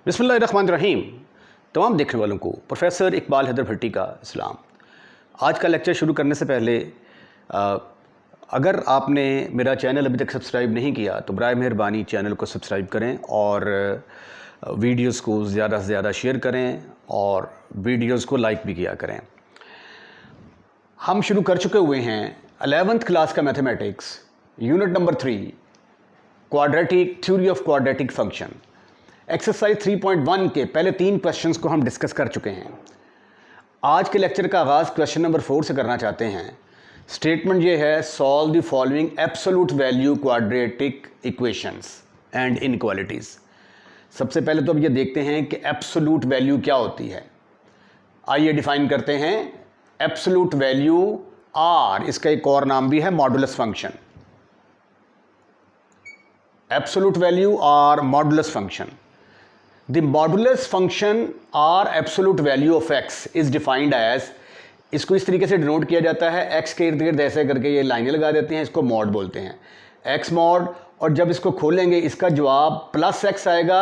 बिस्मिल्लाहिर्रहमानिर्रहीम। तमाम देखने वालों को प्रोफेसर इकबाल हैदर भट्टी का सलाम। आज का लेक्चर शुरू करने से पहले अगर आपने मेरा चैनल अभी तक सब्सक्राइब नहीं किया तो बराए मेहरबानी चैनल को सब्सक्राइब करें और वीडियोस को ज़्यादा से ज़्यादा शेयर करें और वीडियोस को लाइक भी किया करें। हम शुरू कर चुके हुए हैं 11th क्लास का mathematics unit number 3 quadratic theory of quadratic function. Exercise 3.1 के पहले 3 क्वेश्चंस को हम डिस्कस कर चुके हैं। आज के लेक्चर का आगाज़ क्वेश्चन नंबर 4 से करना चाहते हैं। स्टेटमेंट ये है, solve the following absolute value quadratic equations and inequalities. सबसे पहले तो अब ये देखते हैं कि एब्सोल्यूट वैल्यू क्या होती है। आइए डिफाइन करते हैं। एब्सोल्यूट वैल्यू आर, इसका एक और नाम भी है modulus function. Absolute value or modulus function. The modulus function or absolute value of x is defined as, इसको इस तरीके से डिनोट किया जाता है, x के इर्द गिर्द ऐसे करके ये लाइनें लगा देते हैं, इसको मॉड बोलते हैं, x मॉड। और जब इसको खोलेंगे इसका जवाब प्लस x आएगा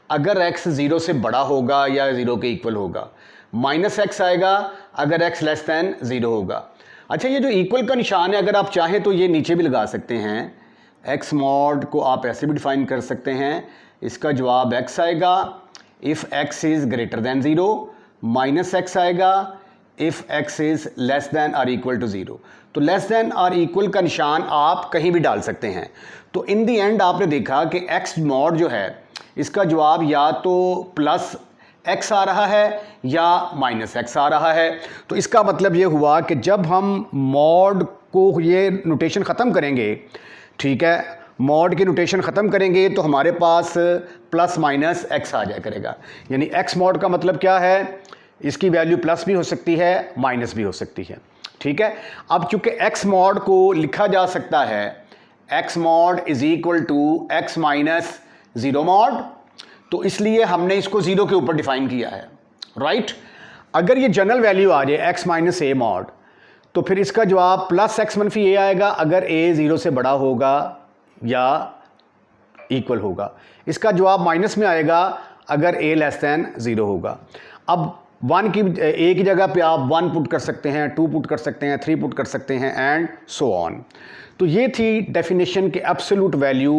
अगर x 0 से बड़ा होगा या 0 के इक्वल होगा, माइनस x आएगा अगर x लेस दैन 0 होगा। अच्छा, ये जो इक्वल का निशान है अगर आप चाहें तो ये नीचे भी लगा सकते हैं। x मॉड को आप ऐसे भी डिफाइन कर सकते हैं, इसका जवाब x आएगा if x is greater than 0, minus x आएगा if x is less then और इक्वल टू 0। तो लेस दैन और इक्वल का निशान आप कहीं भी डाल सकते हैं। तो इन दी एंड आपने देखा कि x मॉड जो है इसका जवाब या तो प्लस x आ रहा है या माइनस x आ रहा है। तो इसका मतलब ये हुआ कि जब हम मॉड को ये नोटेशन ख़त्म करेंगे, ठीक है, मॉड की नोटेशन ख़त्म करेंगे तो हमारे पास प्लस माइनस x आ जाया करेगा। यानी x मॉड का मतलब क्या है, इसकी वैल्यू प्लस भी हो सकती है माइनस भी हो सकती है, ठीक है। अब चूंकि x मॉड को लिखा जा सकता है x mod is equal to x minus 0 mod, तो इसलिए हमने इसको 0 के ऊपर डिफाइन किया है, राइट। अगर ये जनरल वैल्यू आ जाए x माइनस a मॉड, तो फिर इसका जवाब प्लस x मनफी a आएगा अगर a 0 से बड़ा होगा या इक्वल होगा। इसका जवाब माइनस में आएगा अगर a लेस दैन 0 होगा। अब 1 की a की जगह पे आप 1 पुट कर सकते हैं, 2 पुट कर सकते हैं, 3 पुट कर सकते हैं एंड सो ऑन। तो ये थी डेफिनेशन कि एब्सोल्यूट वैल्यू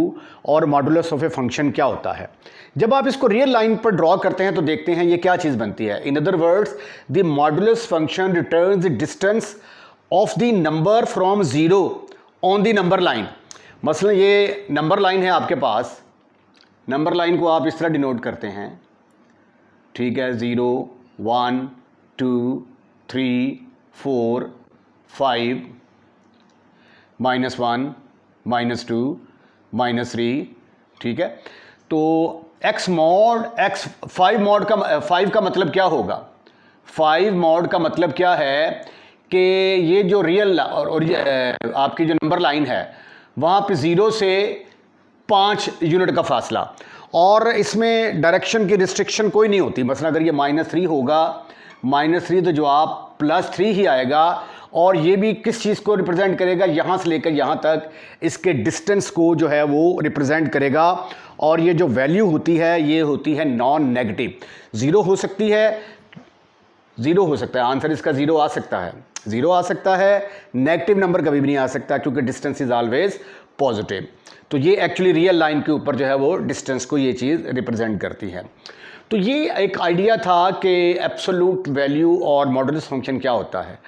और मॉडुलस ऑफ ए फंक्शन क्या होता है। जब आप इसको रियल लाइन पर ड्रॉ करते हैं तो देखते हैं ये क्या चीज़ बनती है। In other words, the modulus function returns the distance of the number from 0 on the number line. मसलन ये नंबर लाइन है आपके पास, नंबर लाइन को आप इस तरह डिनोट करते हैं, ठीक है, 0 1 2 3 4 5 -1 -2 -3, ठीक है। तो x मॉड x 5 मॉड का 5 का मतलब क्या होगा, 5 मॉड का मतलब क्या है कि ये जो रियल और आपकी जो नंबर लाइन है वहाँ पे 0 से 5 यूनिट का फासला, और इसमें डायरेक्शन की रिस्ट्रिक्शन कोई नहीं होती। मसलन अगर ये -3 होगा, -3 तो जवाब +3 ही आएगा। और ये भी किस चीज़ को रिप्रेजेंट करेगा, यहाँ से लेकर यहाँ तक इसके डिस्टेंस को जो है वो रिप्रेजेंट करेगा। और ये जो वैल्यू होती है ये होती है नॉन नेगेटिव। 0 हो सकती है, 0 हो सकता है, आंसर इसका 0 आ सकता है, 0 आ सकता है, नेगेटिव नंबर कभी भी नहीं आ सकता क्योंकि डिस्टेंस इज ऑलवेज पॉजिटिव। तो ये एक्चुअली रियल लाइन के ऊपर जो है वो डिस्टेंस को ये चीज़ रिप्रेजेंट करती है। तो ये एक आइडिया था कि एब्सोल्यूट वैल्यू और मॉडुलस फंक्शन क्या होता है।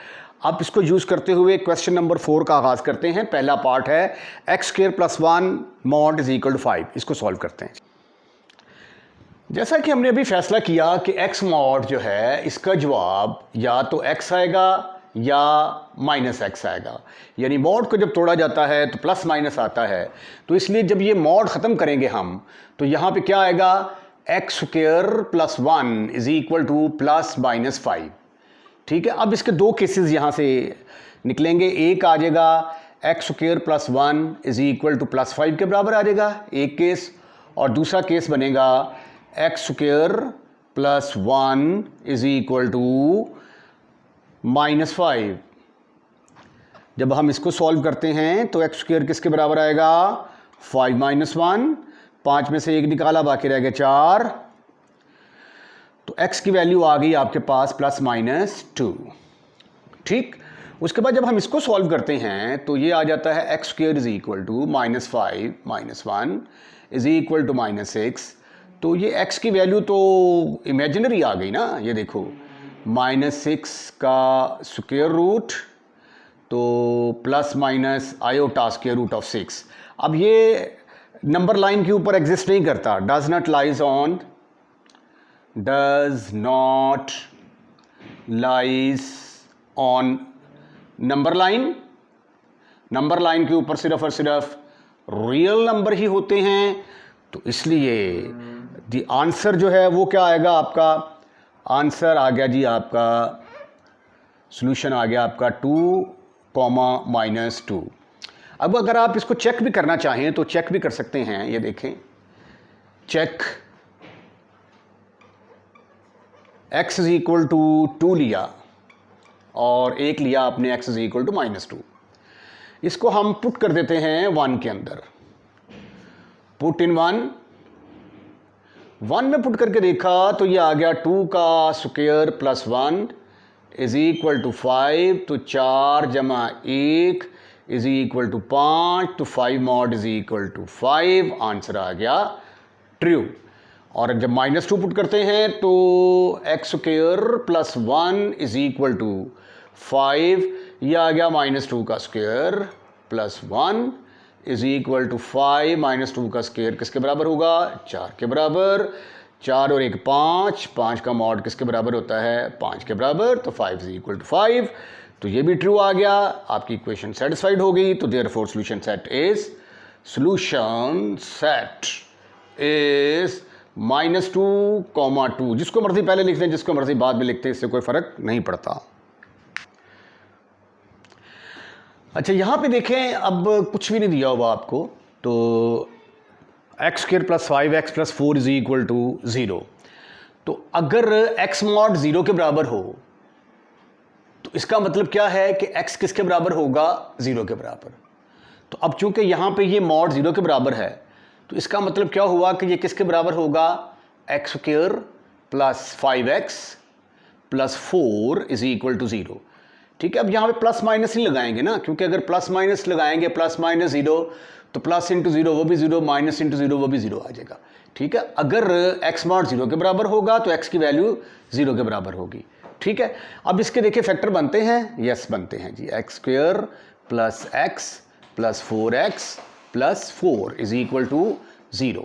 अब इसको यूज़ करते हुए क्वेश्चन नंबर 4 का आगाज़ करते हैं। पहला पार्ट है x² + 1 mod is equal to 5। इसको सॉल्व करते हैं। जैसा कि हमने अभी फैसला किया कि x मॉड जो है इसका जवाब या तो x आएगा या माइनस x आएगा। यानी मॉड को जब तोड़ा जाता है तो प्लस माइनस आता है। तो इसलिए जब ये मॉड ख़त्म करेंगे हम तो यहाँ पे क्या आएगा, x² + 1 इज इक्वल टू ±5, ठीक है। अब इसके 2 केसेस यहाँ से निकलेंगे। एक आ जाएगा x² + 1 इज इक्वल टू +5 के बराबर आ जाएगा एक केस, और दूसरा केस बनेगा x² + 1 इज इक्वल टू -5। जब हम इसको सॉल्व करते हैं तो x² किसके बराबर आएगा, 5 - 1, 5 में से 1 निकाला बाकी रह गया 4, तो x की वैल्यू आ गई आपके पास +-2। ठीक, उसके बाद जब हम इसको सॉल्व करते हैं तो ये आ जाता है x² is equal to -5 -1 is equal to -6। तो ये x की वैल्यू तो इमेजिनरी आ गई ना, ये देखो -6 का स्क्वायर रूट तो plus minus iota square root of 6। अब ये नंबर लाइन के ऊपर एग्जिस्ट नहीं करता, does not lies on number line. Number line के ऊपर सिर्फ और सिर्फ रियल नंबर ही होते हैं, तो इसलिए द आंसर जो है वो क्या आएगा, आपका आंसर आ गया जी, आपका सॉल्यूशन आ गया आपका 2, -2। अब अगर आप इसको चेक भी करना चाहें तो चेक भी कर सकते हैं। ये देखें, check x is equal to 2 लिया और एक लिया आपने x इज इक्वल टू -2। इसको हम पुट कर देते हैं 1 के अंदर। पुट इन 1 में पुट करके देखा तो ये आ गया 2 का square plus 1 is equal to 5। तो 4 जमा 1 इज इक्वल टू 5। तो 5 mod is equal to 5। Answer आ गया ट्रू। और जब -2 पुट करते हैं तो x² plus 1 is equal to 5। यह आ गया -2 का square plus 1 is equal to 5। -2 का स्क्वायर किसके बराबर होगा, 4 के बराबर। 4 और 1 5, 5 का मॉड किसके बराबर होता है, 5 के बराबर। तो 5 इज इक्वल टू 5। तो ये भी ट्रू आ गया, आपकी इक्वेशन सेटिस्फाइड हो गई। तो देयरफॉर सॉल्यूशन सेट इज -2, जिसको मर्जी पहले लिखते हैं, जिसको मर्जी बाद में लिखते हैं, इससे कोई फर्क नहीं पड़ता। अच्छा, यहां पे देखें, अब कुछ भी नहीं दिया हुआ आपको, तो x² plus 5x plus 4 is equal to 0। तो अगर x मॉड 0 के बराबर हो तो इसका मतलब क्या है कि x किसके बराबर होगा, 0 के बराबर। तो अब चूंकि यहां पे ये मॉड 0 के बराबर है, तो इसका मतलब क्या हुआ कि ये किसके बराबर होगा, x² plus 5x plus 4 is equal to 0। ठीक है, अब यहां पे प्लस माइनस ही लगाएंगे ना, क्योंकि अगर प्लस माइनस लगाएंगे, प्लस माइनस 0, तो प्लस इंटू 0 वो भी 0, माइनस इंटू 0 वो भी 0 आ जाएगा। ठीक है, अगर x मॉड 0 के बराबर होगा तो x की वैल्यू 0 के बराबर होगी। ठीक है, अब इसके देखिए फैक्टर बनते हैं, यस बनते हैं जी। x² plus x plus 4x plus 4 is equal to 0।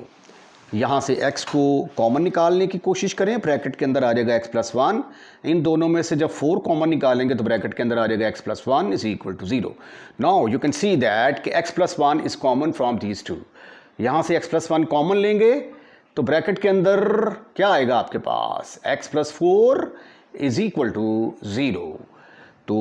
यहाँ से x को कॉमन निकालने की कोशिश करें, ब्रैकेट के अंदर आ जाएगा x प्लस 1। इन दोनों में से जब 4 कॉमन निकालेंगे तो ब्रैकेट के अंदर आ जाएगा x plus 1 is equal to 0। Now you can see that कि x plus 1 is common from these two. यहाँ से x प्लस 1 कॉमन लेंगे तो ब्रैकेट के अंदर क्या आएगा आपके पास, x plus 4 is equal to 0। तो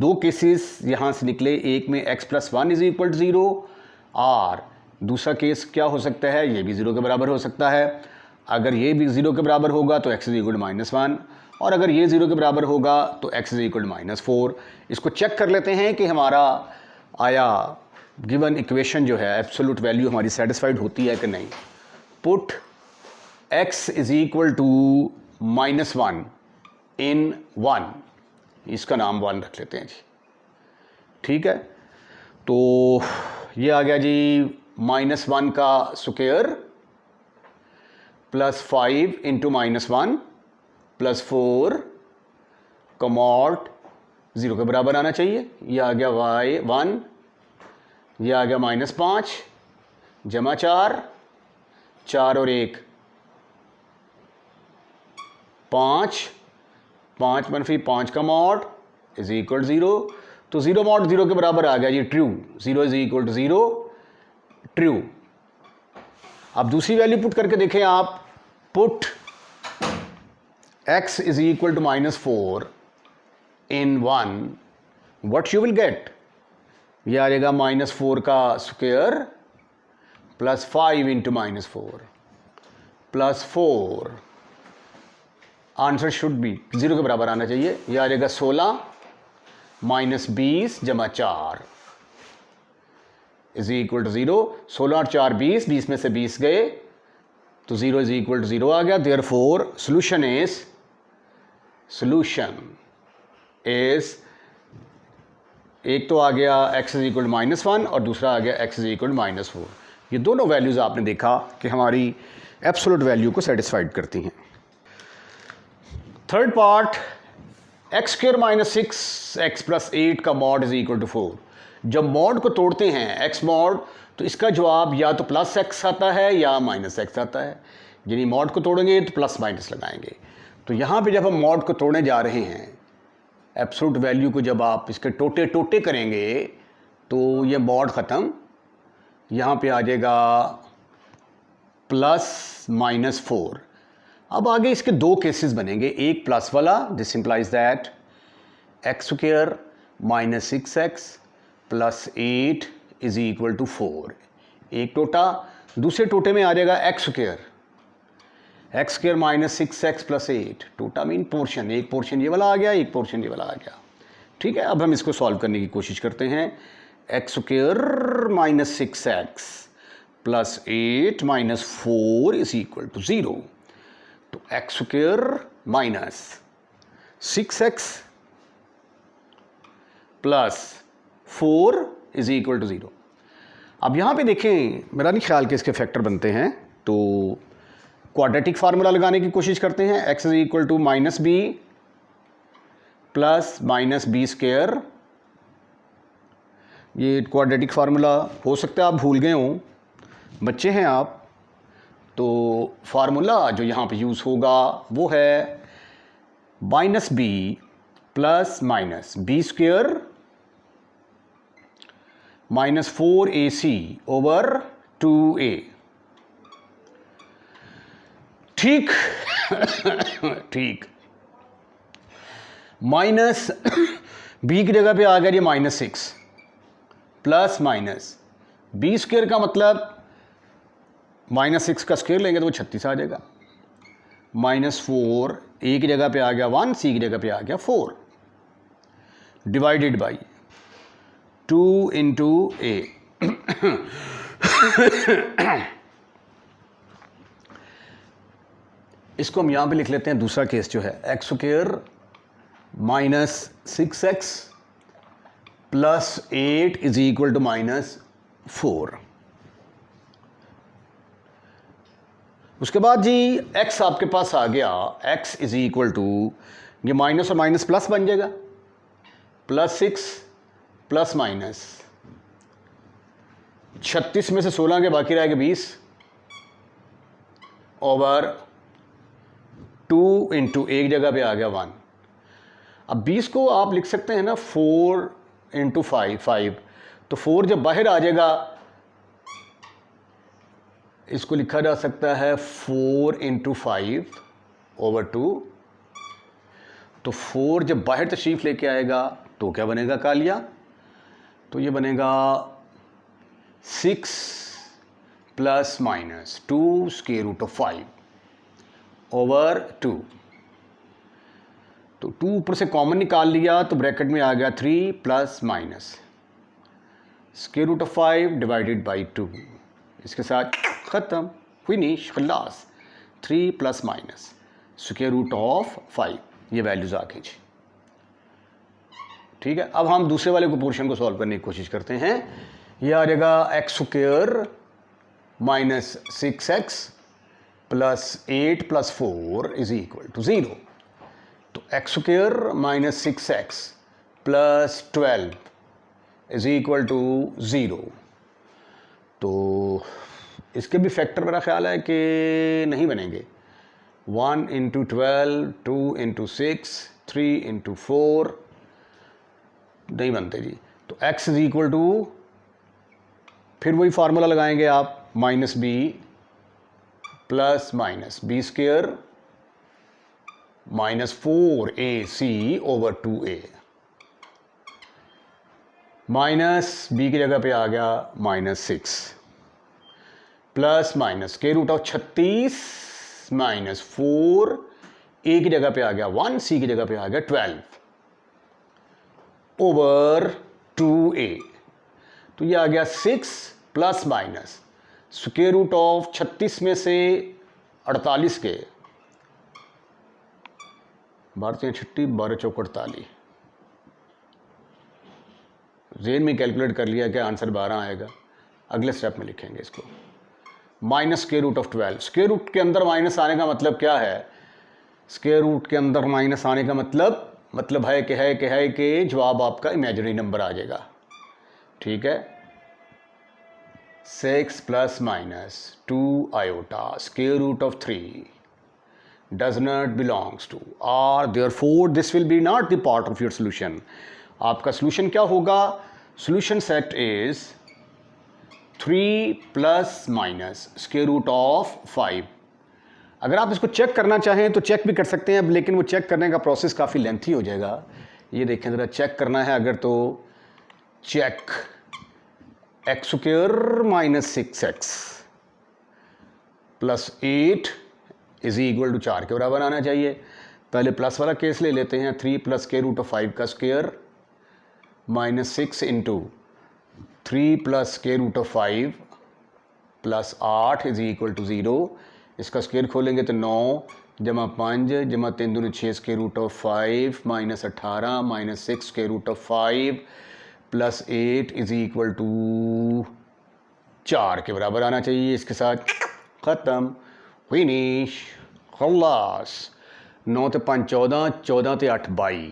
दो केसेस यहाँ से निकले, एक में x plus 1 is equal to 0 और दूसरा केस क्या हो सकता है, ये भी 0 के बराबर हो सकता है। अगर ये भी 0 के बराबर होगा तो x इज इक्वल टू -1, और अगर ये 0 के बराबर होगा तो x इज इक्वल टू -4। इसको चेक कर लेते हैं कि हमारा आया गिवन इक्वेशन जो है एब्सोल्यूट वैल्यू हमारी सेटिस्फाइड होती है कि नहीं। Put x is equal to -1 in 1, इसका नाम 1 रख लेते हैं जी। ठीक है, तो ये आ गया जी -1 का स्क्वायर प्लस 5 इंटू -1 प्लस 4 का मॉड 0 के बराबर आना चाहिए। ये आ गया y1, ये आ गया -5 जमा 4, 4 और 1 5, 5 मनफी 5 का मॉड इज इक्वल 0। तो 0 मॉड 0 के बराबर आ गया ये true, 0 is equal to 0, true. अब दूसरी वैल्यू पुट करके देखें आप, put x is equal to -4 in 1, what you will get, ये आ जाएगा -4 का square plus 5 into -4 plus 4। Answer should be 0 के बराबर आना चाहिए। यह आ जाएगा 16 माइनस 20 जमा 4 इज इक्वल टू 0। 16 और 4 20, 20 में से 20 गए तो 0 इज इक्वल टू 0 आ गया। देयरफॉर सॉल्यूशन इज एक तो आ गया x इज इक्वल टू -1 और दूसरा आ गया x इज इक्वल टू -4। ये दोनों वैल्यूज़ आपने देखा कि हमारी एब्सोल्यूट वैल्यू को सेटिस्फाइड करती हैं। थर्ड पार्ट, x² - 6x + 8 का मॉड इज इक्वल टू 4। जब मॉड को तोड़ते हैं x मॉड, तो इसका जवाब या तो +x आता है या -x आता है। यानी मॉड को तोड़ेंगे तो प्लस माइनस लगाएंगे। तो यहाँ पे जब हम मॉड को तोड़ने जा रहे हैं, एब्सोल्यूट वैल्यू को जब आप इसके टोटे टोटे करेंगे तो ये मॉड ख़त्म, यहाँ पे आ जाएगा +-4। अब आगे इसके दो केसेस बनेंगे, एक प्लस वाला, this implies that x² - 6x + 8 is equal to 4, एक टोटा। दूसरे टोटे में आ जाएगा x² - 6x + 8, टोटा मीन पोर्शन, एक पोर्शन ये वाला आ गया, एक पोर्शन ये वाला आ गया। ठीक है, अब हम इसको सॉल्व करने की कोशिश करते हैं। x² - 6x + 8 - 4 is equal to 0। तो x² - 6x + 4 is equal to 0। अब यहाँ पे देखें, मेरा नहीं ख्याल कि इसके फैक्टर बनते हैं, तो क्वाड्रेटिक फार्मूला लगाने की कोशिश करते हैं। x is equal to -b + -b²। ये क्वाड्रेटिक फार्मूला हो सकता है आप भूल गए हों, बच्चे हैं आप, तो फार्मूला जो यहाँ पे यूज़ होगा वो है -b + -b² -4ac / 2a। ठीक ठीक, माइनस b की जगह पे आ गया ये -6 प्लस माइनस b² का मतलब -6 का स्क्वायर लेंगे तो वो 36 आ जाएगा। -4 a की जगह पे आ गया 1, c की जगह पे आ गया 4, डिवाइडेड बाई 2 × a। इसको हम यहाँ पे लिख लेते हैं। दूसरा केस जो है x² - 6x + 8 is equal to -4। उसके बाद जी x आपके पास आ गया, x इज इक्वल टू, ये माइनस और माइनस प्लस बन जाएगा, +6 + माइनस 36 में से 16 के बाकी रहेगा 20 ओवर 2 × एक जगह पे आ गया 1। अब 20 को आप लिख सकते हैं ना 4 × 5, तो 4 जब बाहर आ जाएगा इसको लिखा जा सकता है 4 × 5 ओवर 2। तो 4 जब बाहर तशरीफ लेके आएगा तो क्या बनेगा कालिया, तो ये बनेगा 6 + -2 √5 ओवर 2। तो 2 ऊपर से कॉमन निकाल लिया तो ब्रैकेट में आ गया 3 ± √5 डिवाइडेड बाई 2। इसके साथ ख़त्म, फिनिश, खलास। 3 ± √5, ये वैल्यूज़ आ गई जी। ठीक है, अब हम दूसरे वाले को पोर्शन को सॉल्व करने की कोशिश करते हैं। ये आ जाएगा x² - 6x + 8 + 4 is equal to 0। तो x² - 6x + 12 is equal to 0। तो इसके भी फैक्टर मेरा ख्याल है कि नहीं बनेंगे। 1 × 12, 2 × 6, 3 × 4 नहीं बनते जी। तो x इज इक्वल टू, फिर वही फार्मूला लगाएंगे आप, -b + -b² -4ac over 2a। -b की जगह पे आ गया -6 + √36 -4, a की जगह पे आ गया 1, c की जगह पे आ गया 12 ओवर 2a। तो ये आ गया 6 ± √36 में से 48 के 12 छट्टी 12 चौक 48 जेन में कैलकुलेट कर लिया कि आंसर 12 आएगा। अगले स्टेप में लिखेंगे इसको minus square root of 12। Square root के अंदर माइनस आने का मतलब क्या है? स्क्वायर रूट के अंदर माइनस आने का मतलब है कि जवाब आपका इमेजिनरी नंबर आ जाएगा। ठीक है, 6 plus minus 2 iota square root of 3 does not belongs to or therefore this will be not the part of your solution। आपका solution क्या होगा? Solution set is 3 plus minus square root of 5। अगर आप इसको check करना चाहें तो check भी कर सकते हैं, लेकिन वो चेक करने का प्रोसेस काफ़ी लेंथी हो जाएगा। ये देखें ज़रा, चेक करना है अगर तो check x square minus 6x plus 8 is equal to 4 के बराबर आना चाहिए। पहले प्लस वाला केस ले लेते हैं, 3 प्लस स्क्वायर रूट ऑफ 5 का square minus 6 into 3 plus square root of 5 plus 8 is equal to 0। इसका स्क्वायर खोलेंगे तो 9 जमा 5 जमा 3 दूनी 6 square root of 5 minus 18 minus 6 square root of 5 plus 8 is equal to 4 के बराबर आना चाहिए। इसके साथ ख़त्म, फिनिश, खल्लास। 9 ते 5 14, 14 ते 8 22,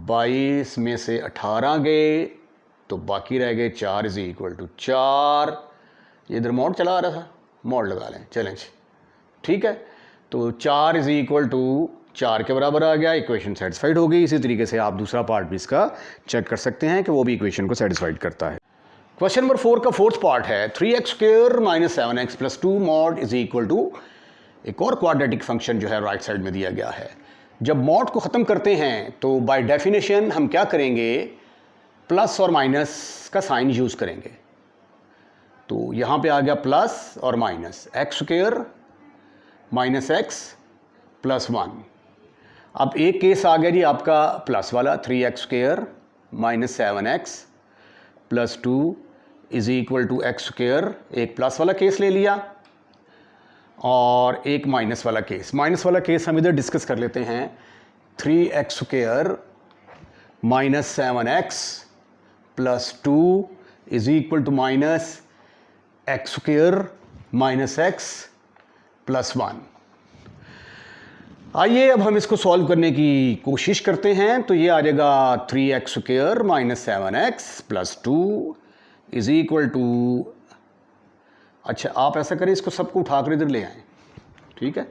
22 में से 18 गए तो बाकी रह गए 4 इज इक्वल टू 4। ये इधर मोड चला आ रहा था, मोड लगा लें, चैलेंज। ठीक है, तो 4 इज इक्वल टू 4 के बराबर आ गया, इक्वेशन सेटिस्फाइड हो गई। इसी तरीके से आप दूसरा पार्ट भी इसका चेक कर सकते हैं कि वो भी इक्वेशन को सेटिस्फाइड करता है। क्वेश्चन नंबर 4 का फोर्थ पार्ट है 3x square minus 7x plus 2 mod is equal to एक और क्वाड्रेटिक फंक्शन जो है राइट साइड में दिया गया है। जब मॉड को ख़त्म करते हैं तो बाय डेफिनेशन हम क्या करेंगे? प्लस और माइनस का साइन यूज़ करेंगे। तो यहाँ पे आ गया प्लस और minus, x square minus x plus 1। अब एक केस आ गया जी आपका प्लस वाला, 3x square minus 7x plus 2 is equal to x square. एक प्लस वाला केस ले लिया और एक माइनस वाला केस। माइनस वाला केस हम इधर डिस्कस कर लेते हैं। 3x square minus 7x plus 2 is equal to minus x square minus x plus 1। आइए अब हम इसको सॉल्व करने की कोशिश करते हैं। तो ये आ जाएगा 3x square minus 7x plus 2 is equal to, अच्छा आप ऐसा करें, इसको सबको उठाकर इधर ले आएँ। ठीक है,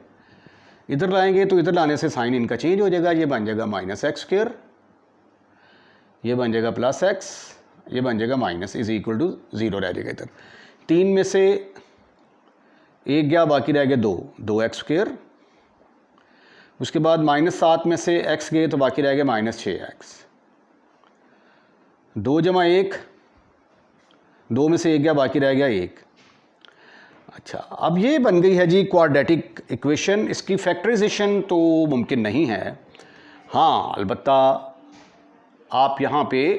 इधर लाएंगे तो इधर लाने से साइन इनका चेंज हो जाएगा। ये बन जाएगा माइनस एक्स स्क्वायर, ये बन जाएगा प्लस एक्स, ये बन जाएगा माइनस इज इक्वल टू 0 रह जाएगा। इधर 3 में से 1 गया, बाकी रह गया 2 एक्स स्क्वायर। उसके बाद माइनस 7 में से x गए तो बाकी रह गया माइनस 6x। 2 जमा 1, 2 में से 1 गया, बाकी रह गया 1। अच्छा, अब ये बन गई है जी क्वाड्रेटिक इक्वेशन। इसकी फैक्टराइजेशन तो मुमकिन नहीं है। हाँ, अलबत्ता आप यहाँ पे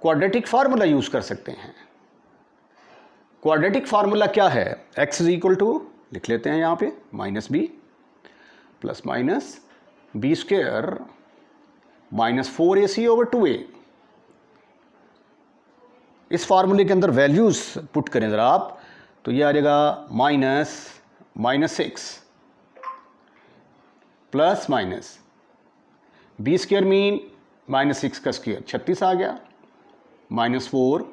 क्वाड्रेटिक फार्मूला यूज़ कर सकते हैं। क्वाड्रेटिक फार्मूला क्या है? x इज इक्वल टू, लिख लेते हैं यहाँ पे, minus B plus minus B square minus 4ac over 2a। इस फार्मूले के अंदर वैल्यूज़ पुट करें ज़रा आप, तो ये आ जाएगा minus 6 plus minus B square mean minus 6 का स्क्वायर 36 आ गया, माइनस 4,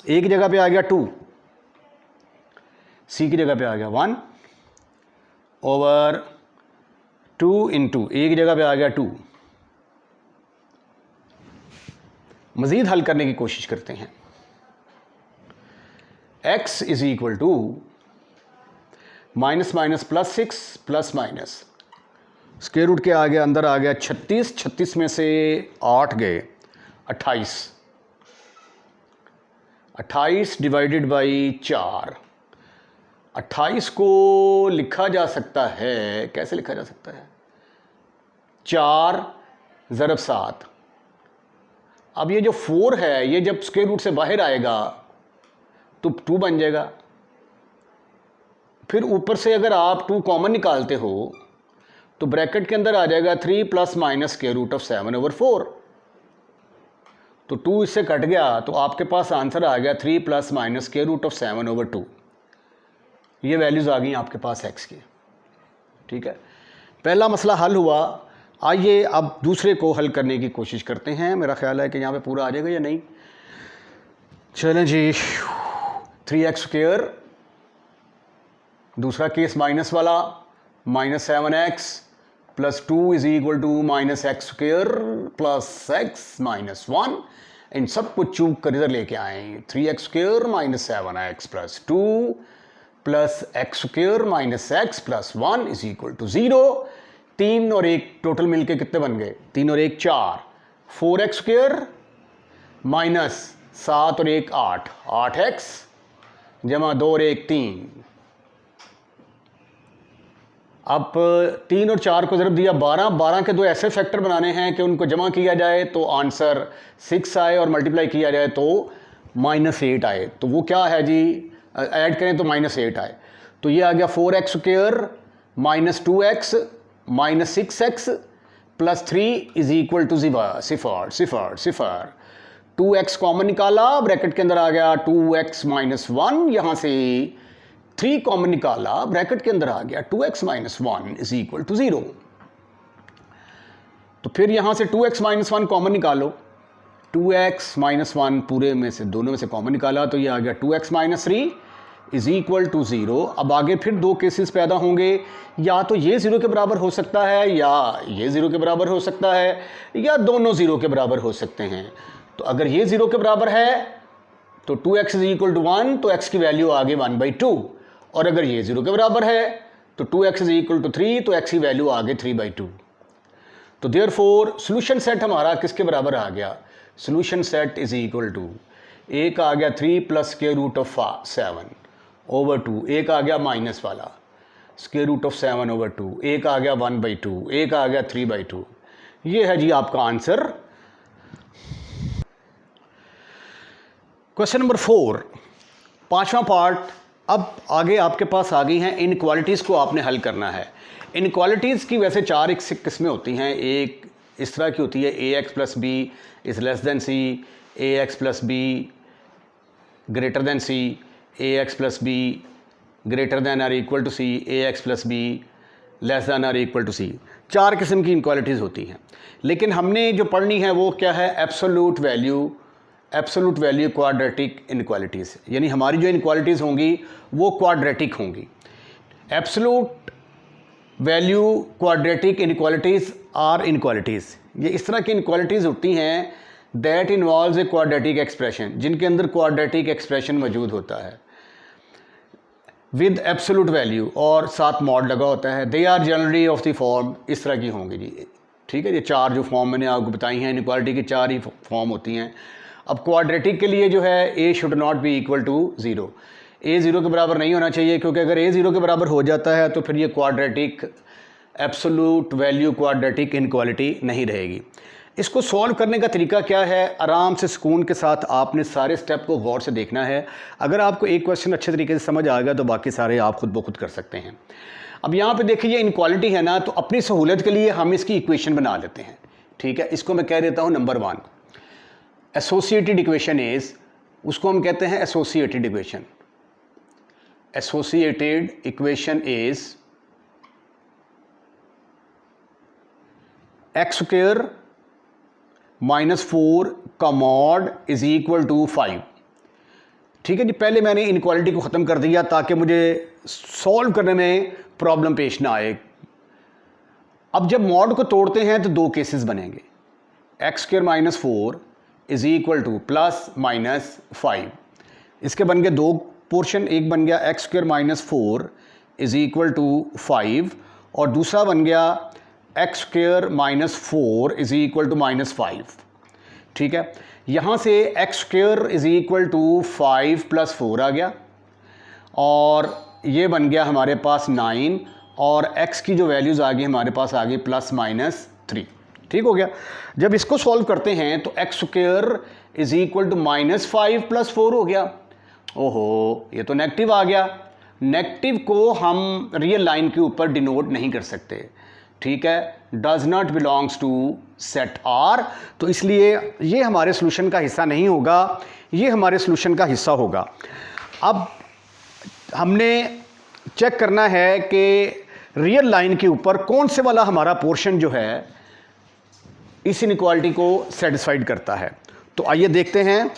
एक जगह पे आ गया 2, सी की जगह पे आ गया 1 ओवर 2 इंटू, एक जगह पे आ गया 2। मज़ीद हल करने की कोशिश करते हैं। x is equal to minus minus plus 6 plus minus square root के आ गया, अंदर आ गया 36, 36 में से 8 गए 28, 28 डिवाइडेड बाई 4। 28 को लिखा जा सकता है, कैसे लिखा जा सकता है? 4 ज़रब 7। अब ये जो 4 है, ये जब स्क्वायर रूट से बाहर आएगा तो 2 बन जाएगा, फिर ऊपर से अगर आप 2 कॉमन निकालते हो तो ब्रैकेट के अंदर आ जाएगा 3 plus minus square root of 7/4। तो 2 इससे कट गया तो आपके पास आंसर आ गया 3 plus minus square root of 7/2। ये वैल्यूज़ आ गई आपके पास x की। ठीक है, पहला मसला हल हुआ। आइए अब दूसरे को हल करने की कोशिश करते हैं। मेरा ख्याल है कि यहाँ पे पूरा आ जाएगा या नहीं। चलें जी, 3x², दूसरा केस माइनस वाला, -7x plus 2 is equal to -x² plus x minus 1। इन सब को चूक कर इधर लेके आए। 3x² minus 7x plus 2 plus x² minus x plus 1 is equal to 0। 3 और 1 टोटल मिलके कितने बन गए? 3 और 1 4, 4x² माइनस 7 और 1 8, 8x जमा 2 और 1 3। अब 3 और 4 को ज़रब दिया 12, 12 के दो ऐसे फैक्टर बनाने हैं कि उनको जमा किया जाए तो आंसर 6 आए और मल्टीप्लाई किया जाए तो -8 आए। तो वो क्या है जी, ऐड करें तो -8 आए। तो ये आ गया 4x² minus 2x minus 6x plus 3 is equal to 0। 2x common निकाला, ब्रैकेट के अंदर आ गया 2x माइनस 1। यहाँ से 3 कॉमन निकाला, ब्रैकेट के अंदर आ गया 2x minus 1 is equal to 0। तो फिर यहाँ से 2x माइनस 1 कॉमन निकालो। 2x माइनस 1 पूरे में से, दोनों में से कॉमन निकाला तो ये आ गया 2x minus 3 is equal to 0। अब आगे फिर 2 केसेस पैदा होंगे, या तो ये 0 के बराबर हो सकता है या ये 0 के बराबर हो सकता है, या दोनों 0 के बराबर हो सकते हैं। तो अगर ये 0 के बराबर है तो 2x इज इक्वल टू 1, तो x की वैल्यू आ गई 1/2। और अगर ये 0 के बराबर है तो 2x इज इक्वल टू 3, तो x की वैल्यू आ गई 3/2। तो देयरफॉर सॉल्यूशन सेट हमारा किसके बराबर आ गया? Solution set is equal to, एक आ गया 3 प्लस स्क्वायर रूट ऑफ 7/2, एक आ गया माइनस वाला स्क्वायर रूट ऑफ 7/2, एक आ गया 1/2, एक आ गया 3/2। ये है जी आपका आंसर। क्वेश्चन नंबर 4, 5वां पार्ट। अब आगे आपके पास आ गई हैं इनइक्वालिटीज़ को आपने हल करना है। इनइक्वालिटीज़ की वैसे 4 किस्में होती हैं। एक इस तरह की होती है, ax plus b is less than c, ax plus b greater than c, ax plus b greater than or equal to c, ax plus b less than or equal to c. 4 किस्म की inequalities होती हैं। लेकिन हमने जो पढ़नी है वो क्या है? एब्सोल्यूट वैल्यू क्वाड्रेटिक इनइक्वालिटीज़, यानी हमारी जो इनइक्वालिटीज़ होंगी वो क्वाड्रेटिक होंगी। Absolute value quadratic inequalities are inequalities, ये इस तरह की इनइक्वालिटीज़ होती हैं that involves a quadratic expression, जिनके अंदर क्वाड्रेटिक एक्सप्रेशन मौजूद होता है विद एब्सोल्यूट वैल्यू और साथ मॉड लगा होता है। They are generally of the form, इस तरह की होंगी जी। ठीक है, ये 4 जो फॉर्म मैंने आपको बताई हैं इनइक्वालिटी की, 4 ही फॉर्म होती हैं। अब क्वाड्रेटिक के लिए जो है a should not be equal to 0, a 0 के बराबर नहीं होना चाहिए, क्योंकि अगर a 0 के बराबर हो जाता है तो फिर ये quadratic absolute value quadratic inequality नहीं रहेगी। इसको सॉल्व करने का तरीका क्या है? आराम से सुकून के साथ आपने सारे स्टेप को गौर से देखना है। अगर आपको एक क्वेश्चन अच्छे तरीके से समझ आ गया तो बाकी सारे आप खुद ब खुद कर सकते हैं। अब यहाँ पे देखिए ये इनइक्वालिटी है ना, तो अपनी सहूलियत के लिए हम इसकी इक्वेशन बना लेते हैं। ठीक है, इसको मैं कह देता हूँ नंबर 1 एसोसिएटेड इक्वेशन इज, उसको हम कहते हैं associated equation. Associated equation is x² minus 4 का मॉड इज इक्वल टू 5। ठीक है जी, पहले मैंने इनइक्वालिटी को ख़त्म कर दिया ताकि मुझे सॉल्व करने में प्रॉब्लम पेश ना आए। अब जब मॉड को तोड़ते हैं तो 2 केसेस बनेंगे, x² minus 4 is equal to plus minus 5। इसके बन गए 2 पोर्शन, एक बन गया x² minus 4 is equal to 5 और दूसरा बन गया x² minus 4 is equal to minus 5। ठीक है, यहाँ से x² is equal to 5 plus 4 आ गया और ये बन गया हमारे पास 9 और x की जो वैल्यूज़ आ गई हमारे पास आ गई प्लस माइनस 3। ठीक हो गया। जब इसको सॉल्व करते हैं तो x² is equal to -5 plus 4 हो गया। ओहो, ये तो नेगेटिव आ गया। नेगेटिव को हम रियल लाइन के ऊपर डिनोट नहीं कर सकते, ठीक है, does not belongs to set R, तो इसलिए ये हमारे सोल्यूशन का हिस्सा नहीं होगा, ये हमारे सोल्यूशन का हिस्सा होगा। अब हमने चेक करना है कि रियल लाइन के ऊपर कौन से वाला हमारा पोर्शन जो है इस इनइक्वालिटी को सेटिस्फाइड करता है। तो आइए देखते हैं।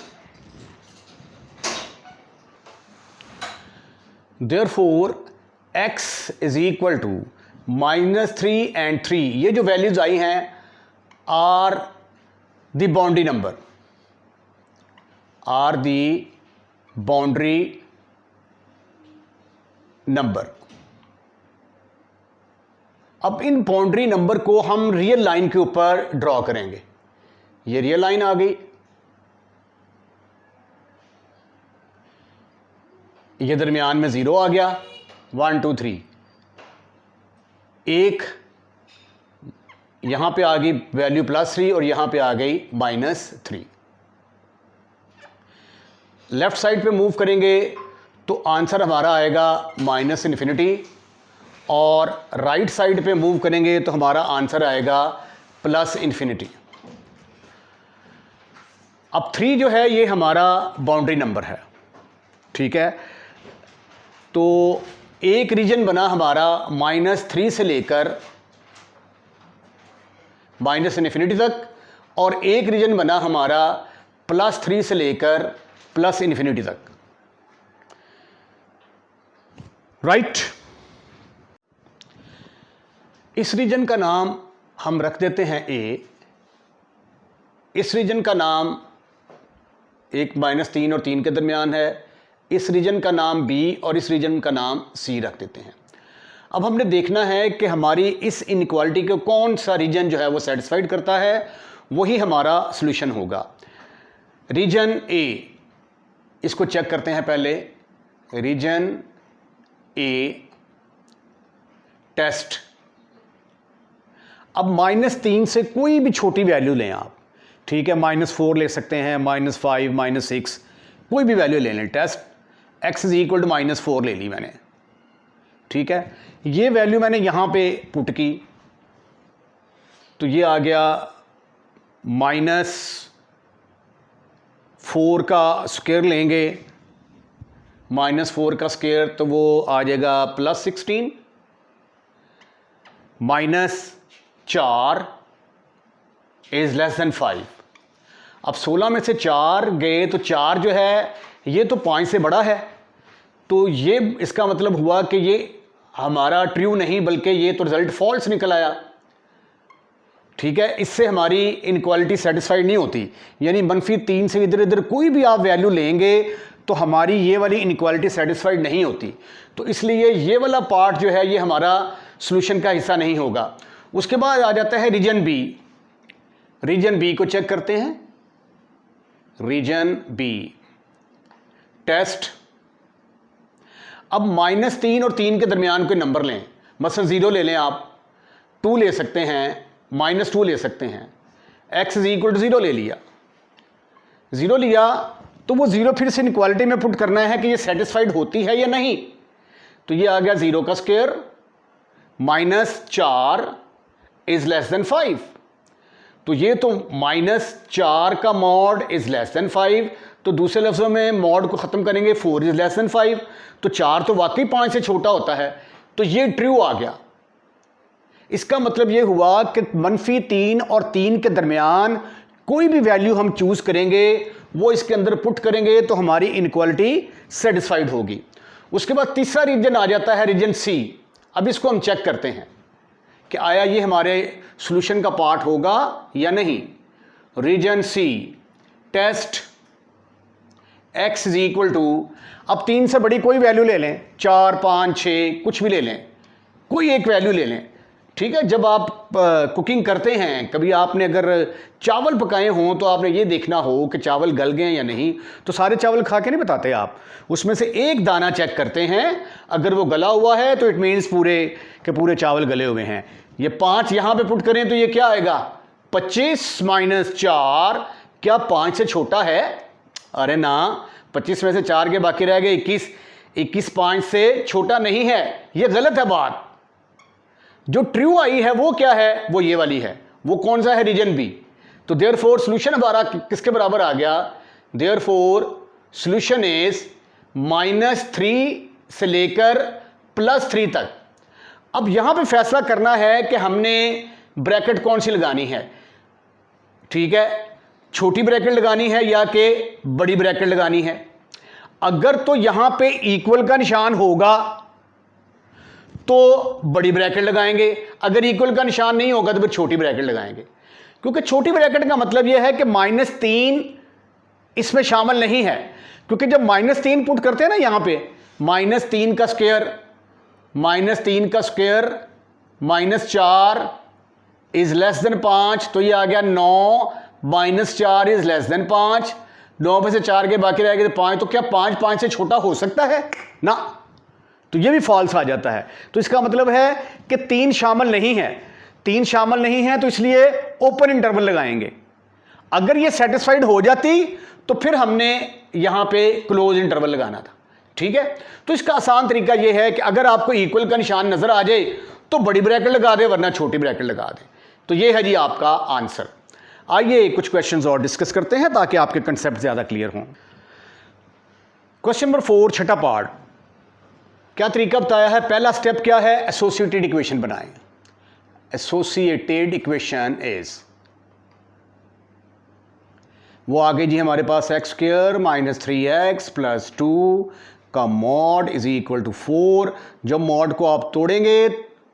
Therefore x is equal to -3 and 3, ये जो वैल्यूज आई हैं are the boundary number, are the boundary number. अब इन बाउंड्री नंबर को हम रियल लाइन के ऊपर ड्रॉ करेंगे। ये रियल लाइन आ गई, ये दरमियान में 0 आ गया, 1 2 3, एक यहां पे आ गई वैल्यू +3 और यहां पे आ गई -3। लेफ्ट साइड पे मूव करेंगे तो आंसर हमारा आएगा -∞, और राइट साइड पे मूव करेंगे तो हमारा आंसर आएगा +∞। अब 3 जो है ये हमारा बाउंड्री नंबर है, ठीक है। तो एक रीजन बना हमारा -3 से लेकर -∞ तक, और एक रीजन बना हमारा +3 से लेकर +∞ तक, राइट। इस रीजन का नाम हम रख देते हैं A, इस रीजन का नाम एक -3 और 3 के दरमियान है, इस रीजन का नाम B और इस रीजन का नाम C रख देते हैं। अब हमने देखना है कि हमारी इस इनइक्वालिटी को कौन सा रीजन जो है वो सेटिस्फाइड करता है, वही हमारा सॉल्यूशन होगा। रीजन A, इसको चेक करते हैं पहले। Region A test. अब -3 से कोई भी छोटी वैल्यू लें आप, ठीक है, -4 ले सकते हैं, -5 -6, कोई भी वैल्यू ले लें। Test x is equal to -4 ले ली मैंने, ठीक है। ये वैल्यू मैंने यहां पे पुट की तो ये आ गया -4 का स्क्वायर लेंगे, -4 का स्क्वायर तो वो आ जाएगा +16, -4 इज लेस देन 5। अब 16 में से 4 गए तो 4 जो है ये तो 5 से बड़ा है, तो ये इसका मतलब हुआ कि ये हमारा ट्रू नहीं बल्कि ये तो रिजल्ट फॉल्स निकल आया, ठीक है। इससे हमारी इनइक्वालिटी सेटिस्फाइड नहीं होती, यानी -3 से इधर इधर कोई भी आप वैल्यू लेंगे तो हमारी ये वाली इनइक्वालिटी सेटिस्फाइड नहीं होती। तो इसलिए ये वाला पार्ट जो है ये हमारा सॉल्यूशन का हिस्सा नहीं होगा। उसके बाद आ जाता है रीजन बी। रीजन बी को चेक करते हैं। Region B test. अब -3 और 3 के दरमियान कोई नंबर लें, मसलन 0 ले लें आप, 2 ले सकते हैं, -2 ले सकते हैं। x इज इक्वल टू 0 ले लिया, 0 लिया तो वो 0 फिर से इनइक्वालिटी में पुट करना है कि ये सेटिस्फाइड होती है या नहीं। तो ये आ गया 0 का स्क्वायर, -4 इज लेस देन 5। तो ये तो -4 का मॉड इज लेस देन 5, तो दूसरे लफ्ज़ों में मॉड को ख़त्म करेंगे 4 इज लेस देन 5, तो 4 तो वाकई 5 से छोटा होता है, तो ये ट्रू आ गया। इसका मतलब ये हुआ कि -3 और 3 के दरमियान कोई भी वैल्यू हम चूज करेंगे वो इसके अंदर पुट करेंगे तो हमारी इनइक्वालिटी सेटिस्फाइड होगी। उसके बाद तीसरा रीजन आ जाता है, रीजन सी। अब इसको हम चेक करते हैं कि आया ये हमारे सॉल्यूशन का पार्ट होगा या नहीं। Region C test x is equal to, अब 3 से बड़ी कोई वैल्यू ले लें, 4 5 6 कुछ भी ले लें, कोई एक वैल्यू ले लें, ठीक है। जब आप कुकिंग करते हैं, कभी आपने अगर चावल पकाए हों तो आपने ये देखना हो कि चावल गल गए या नहीं, तो सारे चावल खा के नहीं बताते आप, उसमें से एक दाना चेक करते हैं, अगर वो गला हुआ है तो इट मीन्स पूरे के पूरे चावल गले हुए हैं। ये 5 यहाँ पे पुट करें तो ये क्या आएगा, 25 - 4, क्या 5 से छोटा है? अरे ना, 25 में से 4 के बाकी रह गए 21, 21 5 से छोटा नहीं है, ये गलत है बात। जो ट्रू आई है वो क्या है, वो ये वाली है। वो कौन सा है, रीजन बी। तो देयरफॉर सॉल्यूशन हमारा किसके बराबर आ गया, देयरफॉर सॉल्यूशन इज -3 से लेकर +3 तक। अब यहां पे फैसला करना है कि हमने ब्रैकेट कौन सी लगानी है, ठीक है, छोटी ब्रैकेट लगानी है या कि बड़ी ब्रैकेट लगानी है। अगर तो यहां पे इक्वल का निशान होगा तो बड़ी ब्रैकेट लगाएंगे, अगर इक्वल का निशान नहीं होगा तो फिर छोटी ब्रैकेट लगाएंगे, क्योंकि छोटी ब्रैकेट का मतलब यह है कि -3 इसमें शामिल नहीं है। क्योंकि जब -3 पुट करते हैं ना यहां पे, -3 का स्क्वायर -3 का स्क्वायर -4 इज लेस देन 5, तो ये आ गया 9 -4 इज लेस देन 5। 9 में से 4 के बाकी रह गए तो 5, तो क्या 5 5 से छोटा हो सकता है ना, तो ये भी फॉल्स आ जाता है। तो इसका मतलब है कि 3 शामिल नहीं है, 3 शामिल नहीं है, तो इसलिए ओपन इंटरवल लगाएंगे। अगर ये सेटिस्फाइड हो जाती तो फिर हमने यहां पे क्लोज इंटरवल लगाना था, ठीक है। तो इसका आसान तरीका यह है कि अगर आपको इक्वल का निशान नजर आ जाए तो बड़ी ब्रैकेट लगा दे, वरना छोटी ब्रैकेट लगा दे। तो ये है जी आपका आंसर। आइए कुछ क्वेश्चंस और डिस्कस करते हैं ताकि आपके कंसेप्ट ज्यादा क्लियर हों। क्वेश्चन नंबर 4 छठा पार्ट, क्या तरीका बताया है। पहला स्टेप क्या है, एसोसिएटेड इक्वेशन बनाएं। एसोसिएटेड इक्वेशन इज, वो आगे जी हमारे पास x² - 3x + 2 का मॉड इज इक्वल टू 4। जब मॉड को आप तोड़ेंगे,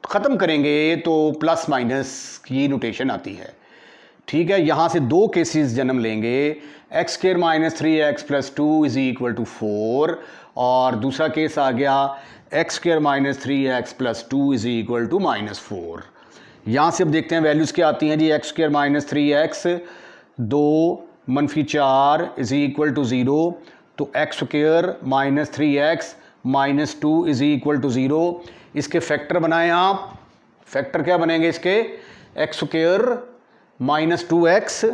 ख़त्म करेंगे, तो प्लस माइनस की नोटेशन आती है, ठीक है। यहां से 2 केसेस जन्म लेंगे, x² - 3x + 2 is equal to 4, और दूसरा केस आ गया x² - 3x + 2 is equal to -4। यहां से अब देखते हैं वैल्यूज़ क्या आती हैं जी। x² - 3x 2 - 4 is equal to 0, तो x² - 3x - 2 is equal to 0। इसके फैक्टर बनाएं आप। फैक्टर क्या बनेंगे इसके, x² - 2x -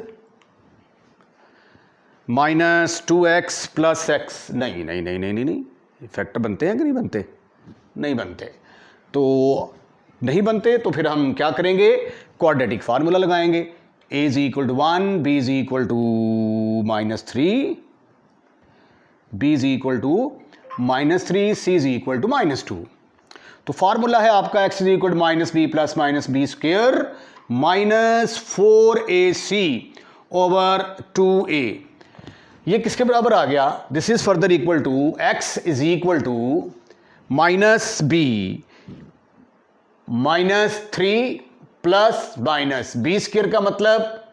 2x + x। नहीं नहीं नहीं नहीं नहीं, फैक्टर बनते हैं कि नहीं बनते, नहीं बनते। तो नहीं बनते तो फिर हम क्या करेंगे, क्वाड्रेटिक फार्मूला लगाएंगे। a is equal to 1, b is equal to -3, b is equal to -3, c is equal to -2। तो फार्मूला है आपका x is equal to -b + -b² -4ac over 2a। ये किसके बराबर आ गया, this is further equal to x is equal to -b -3 + -b² का मतलब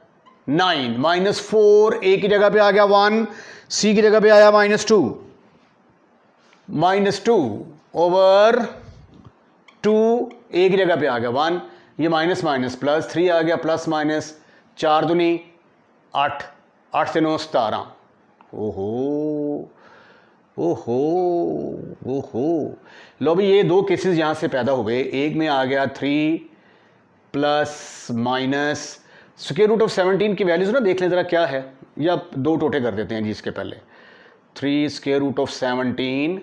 9 -4, a की जगह पे आ गया 1, c की जगह पे आया -2 ओवर 2, a की जगह पे आ गया 1, ये माइनस माइनस प्लस 3 आ गया, प्लस माइनस 4 दूनी 8, 8 से 9 17। ओहो ओहो ओहो, लो भी ये 2 केसेस यहाँ से पैदा हो गए। एक में आ गया 3 प्लस माइनस √17 की वैल्यूज़ ना देख लें ज़रा क्या है, या 2 टोटे कर देते हैं जी इसके पहले। 3 √17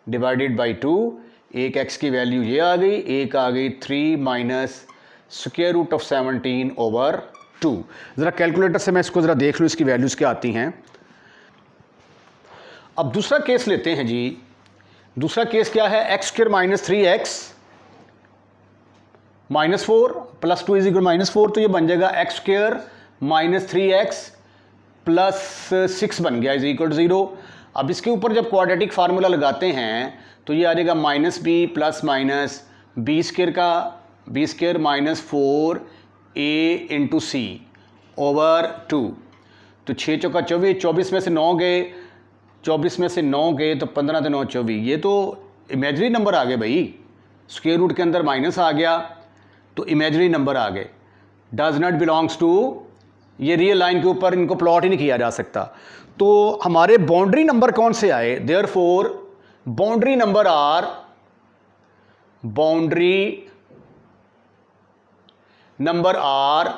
डिवाइडेड बाई 2, एक x की वैल्यू ये आ गई, एक आ गई 3 माइनस √17 ओवर 2। ज़रा कैलकुलेटर से मैं इसको ज़रा देख लूँ इसकी वैल्यूज़ क्या आती हैं। अब दूसरा केस लेते हैं जी। दूसरा केस क्या है, x² - 3x -4 + 2 = -4, तो ये बन जाएगा x² - 3x + 6 बन गया इज इक्वल टू 0। अब इसके ऊपर जब क्वाड्रेटिक फार्मूला लगाते हैं तो ये आ जाएगा -b + -b² का b² - 4a × c ओवर 2। तो 6 चौका 24, 24 में से 9 गए, 24 में से 9 गए तो 15 × 9 24। ये तो इमेजरी नंबर आ गए भाई, स्क्वायर रूट के अंदर माइनस आ गया तो इमेजरी नंबर आ गए, डज नॉट बिलोंग्स टू, ये रियल लाइन के ऊपर इनको प्लॉट ही नहीं किया जा सकता। तो हमारे बाउंड्री नंबर कौन से आए, therefore boundary number are, boundary number are,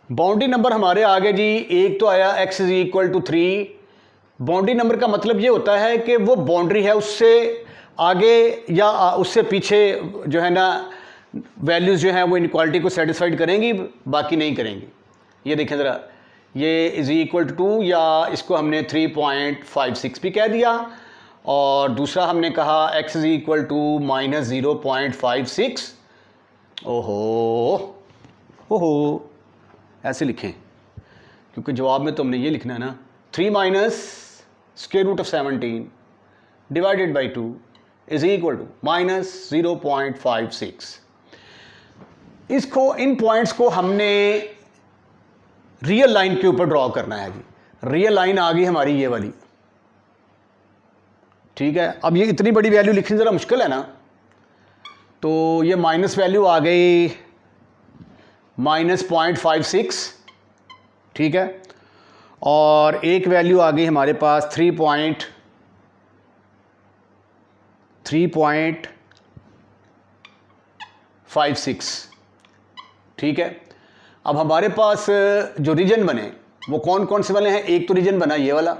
boundary number हमारे आगे जी। एक तो आया x = 3, बाउंड्री नंबर का मतलब ये होता है कि वो बाउंड्री है उससे आगे या उससे पीछे जो है ना वैल्यूज़ जो हैं वो इनक्वालिटी को सेटिस्फाइड करेंगी, बाकी नहीं करेंगी। ये देखें ज़रा, ये इज़ इक्वल टू 2 या इसको हमने 3.56 भी कह दिया, और दूसरा हमने कहा x इज़ इक्वल टू -0.56। ओहो ऐसे लिखें, क्योंकि जवाब में तो हमने ये लिखना है ना, 3 minus square root of 17 divided by 2 is equal to -0.56। इसको, इन पॉइंट्स को हमने रियल लाइन के ऊपर ड्रॉ करना है जी। रियल लाइन आ गई हमारी ये वाली, ठीक है। अब ये इतनी बड़ी वैल्यू लिखनी ज़रा मुश्किल है ना, तो ये माइनस वैल्यू आ गई -0.56, ठीक है, और एक वैल्यू आ गई हमारे पास 3.56, ठीक है। अब हमारे पास जो रीजन बने वो कौन कौन से वाले हैं? एक तो रीजन बना ये वाला,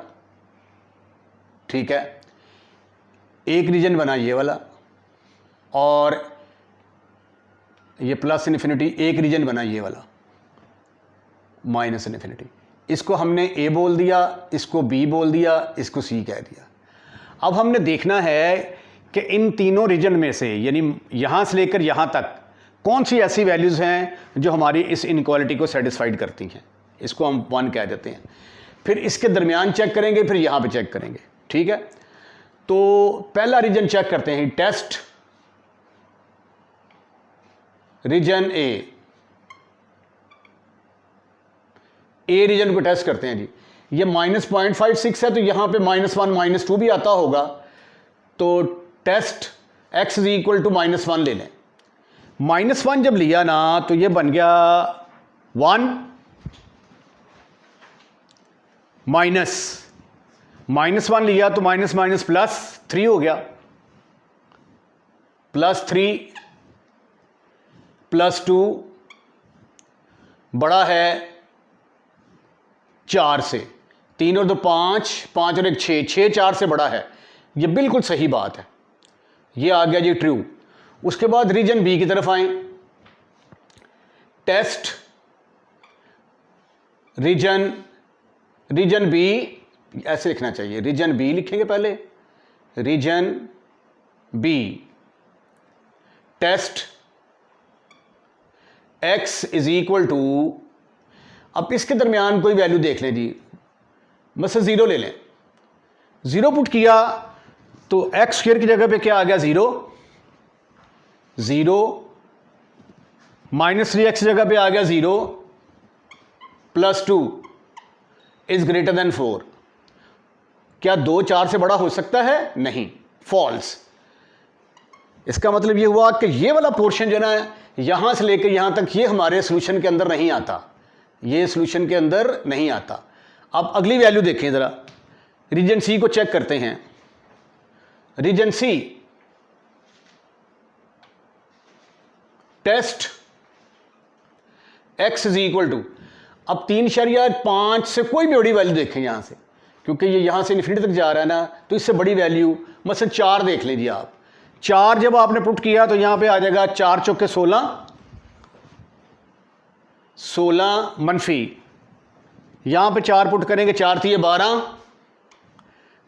ठीक है, एक रीजन बना ये वाला, और ये प्लस इन्फिनिटी, एक रीजन बना ये वाला माइनस इन्फिनिटी। इसको हमने ए बोल दिया, इसको बी बोल दिया, इसको सी कह दिया। अब हमने देखना है कि इन तीनों रीजन में से, यानी यहाँ से लेकर यहाँ तक, कौन सी ऐसी वैल्यूज़ हैं जो हमारी इस इनक्वालिटी को सेटिस्फाइड करती हैं। इसको हम 1 कह देते हैं। फिर इसके दरमियान चेक करेंगे, फिर यहाँ पे चेक करेंगे, ठीक है। तो पहला रीजन चेक करते हैं, टेस्ट रीजन ए रीजन को टेस्ट करते हैं जी। ये -0.56 है, तो यहाँ पे -1 -2 भी आता होगा, तो test x is equal to -1 ले लें। -1 जब लिया ना तो ये बन गया 1 -1 लिया तो माइनस प्लस 3 हो गया, +3 +2 बड़ा है 4 से, 3 और 2 5, 5 और 1 6, 6 4 से बड़ा है। ये बिल्कुल सही बात है, ये आ गया जी ट्रू। उसके बाद रीजन बी की तरफ आए, टेस्ट रीजन बी, ऐसे लिखना चाहिए, रीजन बी लिखेंगे पहले, region B test x is equal to, अब इसके दरमियान कोई वैल्यू देख लें जी, बस 0 ले लें। 0 पुट किया तो x स्क्वायर की जगह पे क्या आ गया? 0 -3x जगह पे आ गया 0, +2 इज ग्रेटर देन 4। क्या 2 4 से बड़ा हो सकता है? नहीं, फॉल्स। इसका मतलब ये हुआ कि ये वाला पोर्शन जो ना यहां से लेकर यहां तक, ये हमारे सोल्यूशन के अंदर नहीं आता, ये सोल्यूशन के अंदर नहीं आता। अब अगली वैल्यू देखें जरा, रीजन सी को चेक करते हैं। Region C test x is equal to, अब 3.5 से कोई भी बड़ी वैल्यू देखें यहां से, क्योंकि ये यहां से इन्फिनिटी तक जा रहा है ना, तो इससे बड़ी वैल्यू मसलन 4 देख लीजिए आप। 4 जब आपने पुट किया तो यहां पे आ जाएगा 4 चौके 16 मनफी, यहां पे 4 पुट करेंगे, 4 थी 12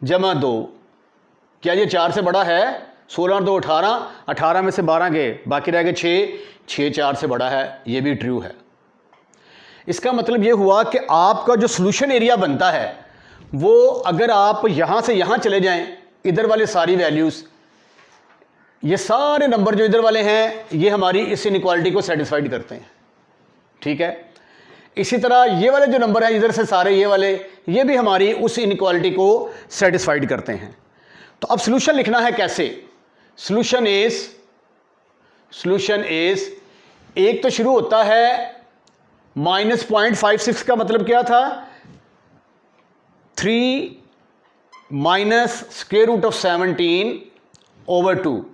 जमा 2, क्या ये 4 से बड़ा है? 16 और 2 18, 18 में से 12 गए, बाकी रह गए 6 4 से बड़ा है, ये भी ट्रू है। इसका मतलब ये हुआ कि आपका जो सोल्यूशन एरिया बनता है वो, अगर आप यहां से यहां चले जाएं, इधर वाले सारी वैल्यूज, ये सारे नंबर जो इधर वाले हैं, ये हमारी इस इनइक्वालिटी को सेटिस्फाइड करते हैं, ठीक है। इसी तरह ये वाले जो नंबर हैं इधर से सारे, ये वाले, ये भी हमारी उस इनइक्वालिटी को सेटिस्फाइड करते हैं। तो अब सॉल्यूशन लिखना है कैसे? सॉल्यूशन इज एक तो शुरू होता है -0.56 का मतलब क्या था? 3 माइनस स्क्वायर रूट ऑफ 17/2।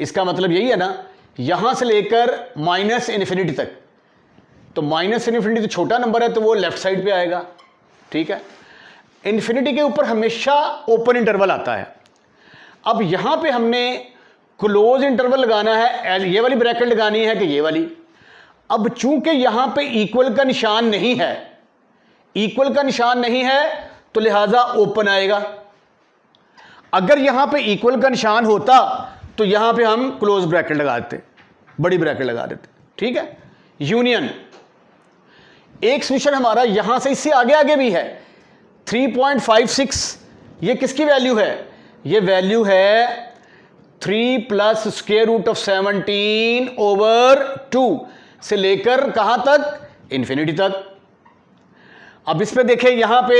इसका मतलब यही है ना, यहां से लेकर माइनस इन्फिनिटी तक, तो माइनस इन्फिनिटी तो छोटा नंबर है तो वो लेफ्ट साइड पे आएगा, ठीक है। इन्फिनिटी के ऊपर हमेशा ओपन इंटरवल आता है। अब यहां पे हमने क्लोज इंटरवल लगाना है, ये वाली ब्रैकेट लगानी है कि ये वाली। अब चूंकि यहां पे इक्वल का निशान नहीं है, इक्वल का निशान नहीं है तो लिहाजा ओपन आएगा। अगर यहां पे इक्वल का निशान होता तो यहां पे हम क्लोज ब्रैकेट लगा देते, बड़ी ब्रैकेट लगा देते, ठीक है। यूनियन, एक सोल्यूशन हमारा यहां से इससे आगे आगे भी है 3.56, ये किसकी वैल्यू है? ये वैल्यू है 3 plus square root of 17 over 2 से लेकर कहां तक? इन्फिनिटी तक। अब इस पे देखें, यहां पे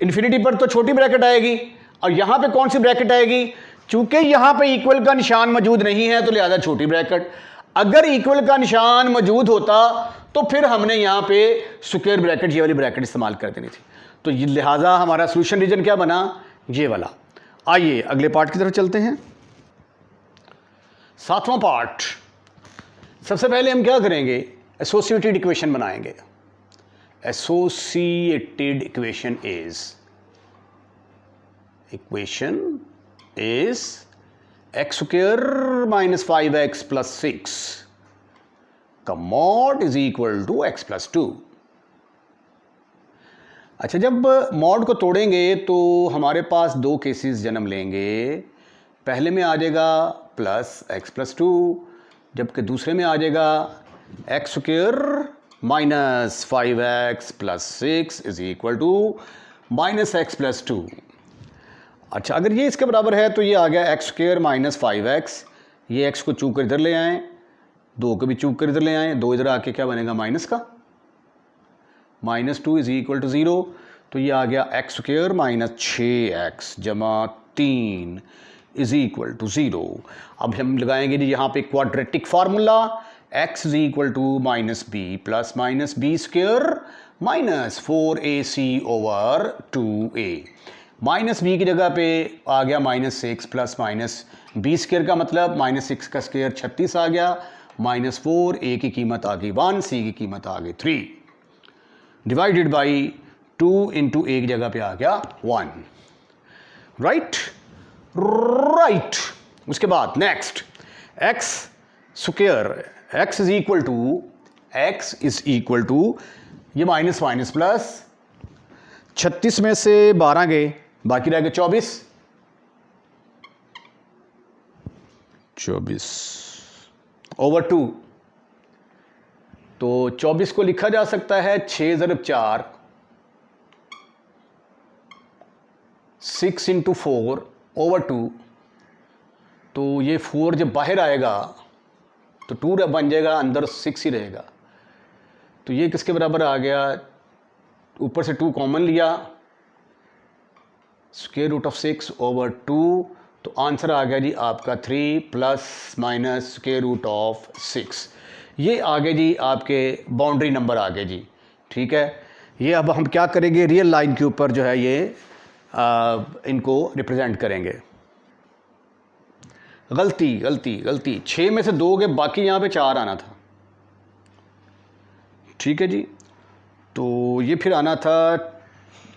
इन्फिनिटी पर तो छोटी ब्रैकेट आएगी और यहां पे कौन सी ब्रैकेट आएगी? चूंकि यहां पे इक्वल का निशान मौजूद नहीं है तो लिहाजा छोटी ब्रैकेट। अगर इक्वल का निशान मौजूद होता तो फिर हमने यहां पे स्क्वायर ब्रैकेट, ये वाली ब्रैकेट इस्तेमाल कर देनी थी। तो लिहाजा हमारा सॉल्यूशन रीजन क्या बना? ये वाला। आइए अगले पार्ट की तरफ चलते हैं। 7वां पार्ट। सबसे पहले हम क्या करेंगे? एसोसिएटेड इक्वेशन बनाएंगे। Associated equation is x square minus 5x plus 6 का mod is equal to x plus 2। अच्छा, जब मॉड को तोड़ेंगे तो हमारे पास दो केसेस जन्म लेंगे। पहले में आ जाएगा प्लस x प्लस 2, जबकि दूसरे में आ जाएगा x square minus 5x plus 6 is equal to minus x plus 2। अच्छा, अगर ये इसके बराबर है तो ये आ गया एक्स स्क्वायर माइनस 5x, ये x को चूक कर इधर ले आए, 2 को भी चूक कर इधर ले आए, 2 इधर आके क्या बनेगा? माइनस का। माइनस 2 इज इक्वल टू 0, तो ये आ गया एक्स स्क्वायर माइनस 6x जमा 3 इज इक्वल टू 0। अब हम लगाएंगे जी यहाँ पे quadratic formula, x is equal to minus B plus minus B square minus 4ac over 2a। Minus B की जगह पे आ गया minus 6 plus minus B square का मतलब माइनस 6 का स्क्वायर 36 आ गया, माइनस 4, a की कीमत आ गई 1, c की कीमत आ गई 3, डिवाइडेड बाई 2 इंटू a की जगह पे आ गया 1। राइट। उसके बाद next x square, x is equal to ये माइनस माइनस प्लस, 36 में से 12 गए, बाकी रह गए 24 ओवर 2। तो 24 को लिखा जा सकता है 6 × 4 6 × 4 ओवर 2। तो ये 4 जब बाहर आएगा तो 2 बन जाएगा, अंदर 6 ही रहेगा। तो ये किसके बराबर आ गया? ऊपर से 2 कॉमन लिया, स्क्वायर रूट ऑफ 6 ओवर 2, तो आंसर आ गया जी आपका 3 plus minus square root of 6। ये आ गए जी आपके बाउंड्री नंबर आ गए जी, ठीक है। ये अब हम क्या करेंगे? रियल लाइन के ऊपर जो है ये इनको रिप्रेजेंट करेंगे। गलती 6 में से 2 गए, बाकी यहाँ पे 4 आना था, ठीक है जी। तो ये फिर आना था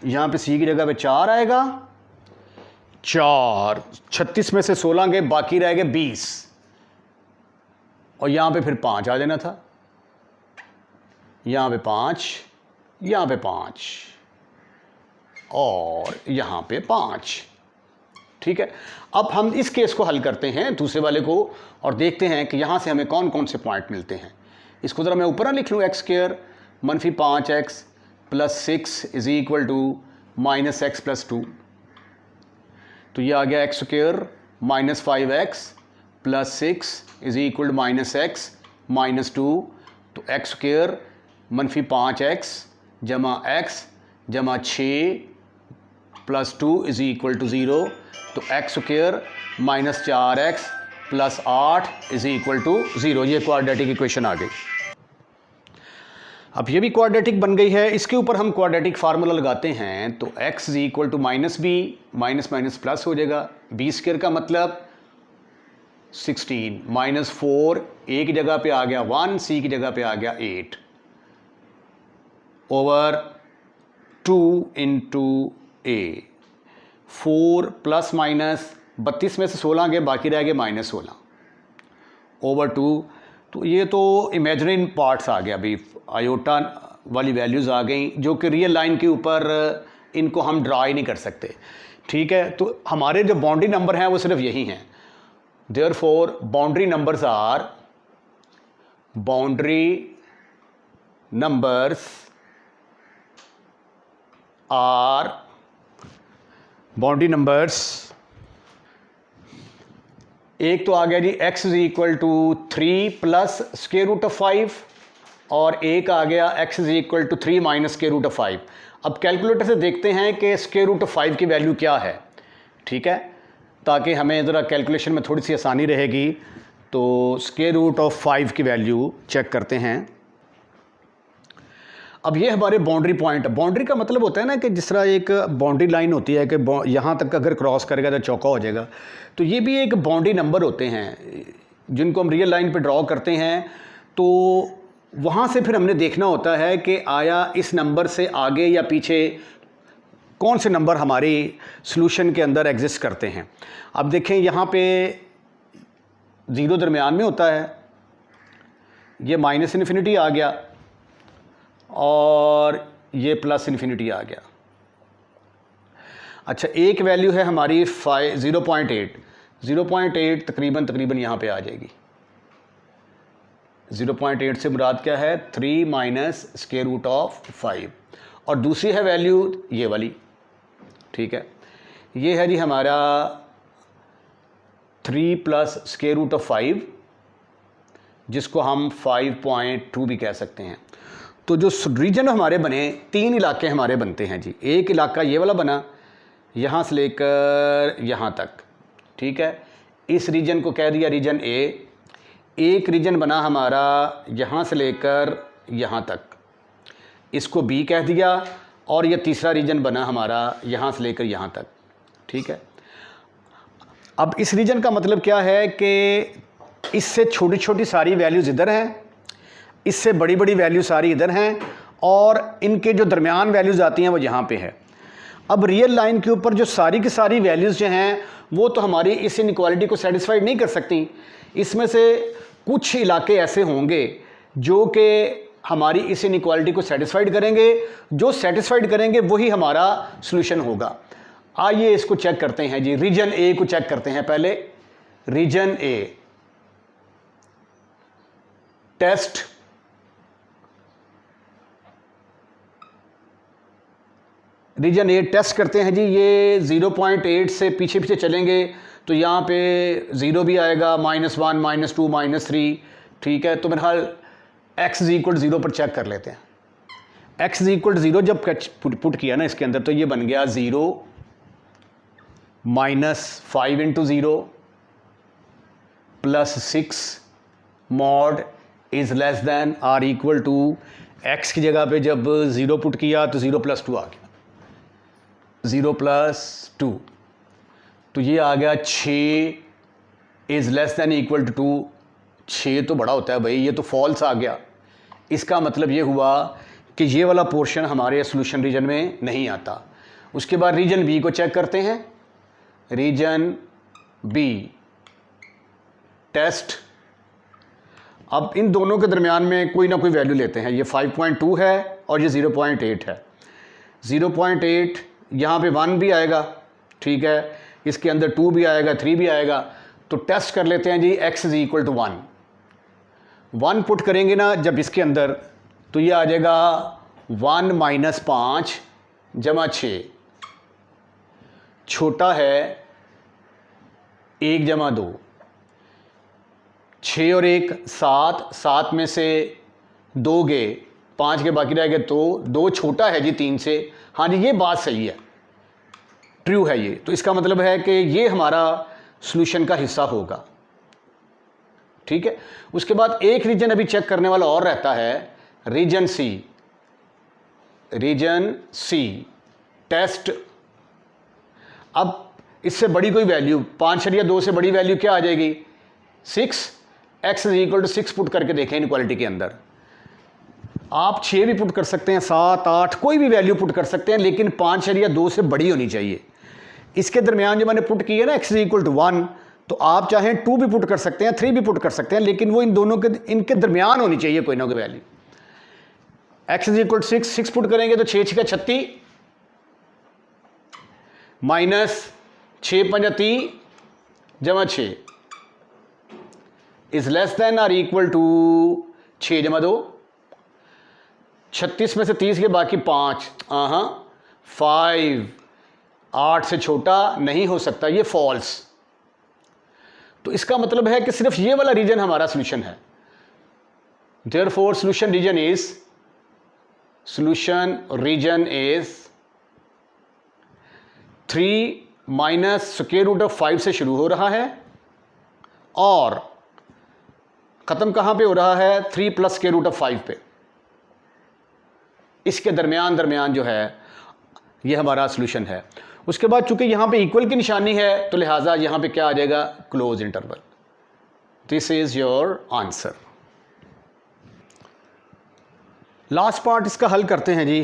यहाँ पे c की जगह पे 4 आएगा, 4, 36 में से 16 गए, बाकी रह गए 20, और यहाँ पे फिर 5 आ जाना था, यहाँ पे 5, यहाँ पे 5 और यहाँ पे 5, ठीक है। अब हम इस केस को हल करते हैं, दूसरे वाले को, और देखते हैं कि यहाँ से हमें कौन कौन से पॉइंट मिलते हैं। इसको ज़रा मैं ऊपर ना लिख लूँ, एक्स स्क्वायर मनफी 5x plus 6 is equal to minus x plus 2। तो ये आ गया x square minus 5x plus 6 is equal to minus x minus 2। तो एक्स स्क्वायर मनफी 5x जमा x जमा 6 प्लस 2 इज इक्वल टू 0। तो x square minus 4x plus 8 is equal to 0। ये क्वाड्रेटिक इक्वेशन आ गई। अब ये भी क्वाड्रेटिक बन गई है। इसके ऊपर हम क्वाड्रेटिक फार्मूला लगाते हैं तो x is equal to minus B, minus minus plus हो जाएगा, बी स्क्वायर का मतलब 16 माइनस 4, a की जगह पे आ गया 1, c की जगह पे आ गया 8 ओवर 2 इंटू ए, 4 प्लस माइनस 32 में से 16 गए, बाकी रह गए -16 ओवर 2। तो ये तो इमेजिनरी पार्ट्स आ गया, अभी आयोटा वाली वैल्यूज़ आ गई जो कि रियल लाइन के ऊपर इनको हम ड्रा ही नहीं कर सकते। ठीक है, तो हमारे जो बाउंड्री नंबर हैं वो सिर्फ यही हैं। Therefore boundary numbers are boundary numbers एक तो आ गया जी x is equal to 3 plus square root of 5 और एक आ गया x is equal to 3 minus square root of 5। अब कैलकुलेटर से देखते हैं कि स्क्वायर रूट ऑफ 5 की वैल्यू क्या है। ठीक है, ताकि हमें ज़रा कैलकुलेशन में थोड़ी सी आसानी रहेगी। तो स्क्वायर रूट ऑफ 5 की वैल्यू चेक करते हैं। अब ये हमारे बाउंड्री पॉइंट, बाउंड्री का मतलब होता है ना कि जिस तरह एक बाउंड्री लाइन होती है कि यहाँ तक अगर क्रॉस करेगा तो चौका हो जाएगा, तो ये भी एक बाउंड्री नंबर होते हैं जिनको हम रियल लाइन पे ड्रॉ करते हैं। तो वहाँ से फिर हमने देखना होता है कि आया इस नंबर से आगे या पीछे कौन से नंबर हमारी सॉल्यूशन के अंदर एग्जिस्ट करते हैं। अब देखें यहाँ पे 0 दरमियान में होता है, ये माइनस इन्फिनिटी आ गया और ये प्लस इन्फिनिटी आ गया। अच्छा, एक वैल्यू है हमारी 0.8 तकरीबन यहाँ पे आ जाएगी। 0.8 से मुराद क्या है, 3 माइनस स्क्वायर रूट ऑफ 5, और दूसरी है वैल्यू ये वाली। ठीक है, ये है जी हमारा 3 प्लस स्क्वायर रूट ऑफ 5, जिसको हम 5.2 भी कह सकते हैं। तो जो रीजन हमारे बने, 3 इलाके हमारे बनते हैं जी। एक इलाका ये वाला बना, यहाँ से लेकर यहाँ तक। ठीक है, इस रीजन को कह दिया रीजन ए। एक रीजन बना हमारा यहाँ से लेकर यहाँ तक, इसको बी कह दिया। और ये तीसरा रीजन बना हमारा यहाँ से लेकर यहाँ तक। ठीक है, अब इस रीजन का मतलब क्या है कि इससे छोटी छोटी सारी वैल्यूज़ इधर हैं, इससे बड़ी बड़ी वैल्यू सारी इधर हैं, और इनके जो दरमियान वैल्यूज़ आती हैं वो यहाँ पे है। अब रियल लाइन के ऊपर जो सारी की सारी वैल्यूज़ जो हैं वो तो हमारी इस इनइक्वालिटी को सेटिस्फाइड नहीं कर सकती। इसमें से कुछ इलाके ऐसे होंगे जो कि हमारी इस इनइक्वालिटी को सेटिस्फाइड करेंगे। जो सेटिस्फाइड करेंगे वही हमारा सॉल्यूशन होगा। आइए इसको चेक करते हैं जी। रीजन ए को चेक करते हैं पहले। रीजन ए टेस्ट, रीजन ए टेस्ट करते हैं जी। ये 0.8 से पीछे पीछे चलेंगे तो यहाँ पे 0 भी आएगा, -1, -2, -3। ठीक है, तो मेरे ख्याल x इज इक्वल 0 पर चेक कर लेते हैं। x इज इक्वल 0 जब पुट किया ना इसके अंदर, तो ये बन गया 0 -5 into 0 plus 6 mod is less than or equal to x की जगह पे जब 0 पुट किया तो 0 + 2 आ गया, 0 + 2, तो ये आ गया 6 is less than equal to 2। 6 तो बड़ा होता है भाई, ये तो फॉल्स आ गया। इसका मतलब ये हुआ कि ये वाला पोर्शन हमारे सॉल्यूशन रीजन में नहीं आता। उसके बाद रीजन बी को चेक करते हैं। Region B test. अब इन दोनों के दरमियान में कोई ना कोई वैल्यू लेते हैं। ये 5.2 है और ये 0.8 है। 0.8 यहाँ पे 1 भी आएगा, ठीक है, इसके अंदर 2 भी आएगा, 3 भी आएगा। तो टेस्ट कर लेते हैं जी। x is equal to 1। 1 put करेंगे ना जब इसके अंदर, तो ये आ जाएगा 1 - 5 = 6, छोटा है 1 + 2, 6 और 1 7, 7 में से 2 गए, 5 के बाकी रह गए, तो 2 छोटा है जी 3 से। हाँ जी, ये बात सही है, ट्रू है ये। तो इसका मतलब है कि ये हमारा सॉल्यूशन का हिस्सा होगा। ठीक है, उसके बाद एक रीजन अभी चेक करने वाला और रहता है, रीजन सी। Reason C test. अब इससे बड़ी कोई वैल्यू 5.2 से बड़ी वैल्यू क्या आ जाएगी, 6। x is equal to 6 put करके देखें इनइक्वालिटी के अंदर। आप 6 भी पुट कर सकते हैं, 7, 8 कोई भी वैल्यू पुट कर सकते हैं, लेकिन 5.2 से बड़ी होनी चाहिए। इसके दरमियान जो मैंने पुट की है ना x इक्वल टू 1, तो आप चाहें 2 भी पुट कर सकते हैं, 3 भी पुट कर सकते हैं, लेकिन वो इन दोनों के इनके दरमियान होनी चाहिए कोई ना कोई value. x equal to 6 put करेंगे तो 6 6 36 माइनस 6 5 30 जमा 6 इज लेस देन और इक्वल टू 6 जमा 2, 36 में से 30 के बाकी 5, 5 8 से छोटा नहीं हो सकता, ये फॉल्स। तो इसका मतलब है कि सिर्फ ये वाला रीजन हमारा सोल्यूशन है। Therefore solution region is 3 minus square root of 5 से शुरू हो रहा है और खत्म कहां पे हो रहा है, 3 प्लस स्क्वायर रूट ऑफ 5 पे। इसके दरमियान जो है ये हमारा सोल्यूशन है। उसके बाद चूंकि यहां पे इक्वल की निशानी है तो लिहाजा यहां पे क्या आ जाएगा, close interval. This is your answer. Last part इसका हल करते हैं जी।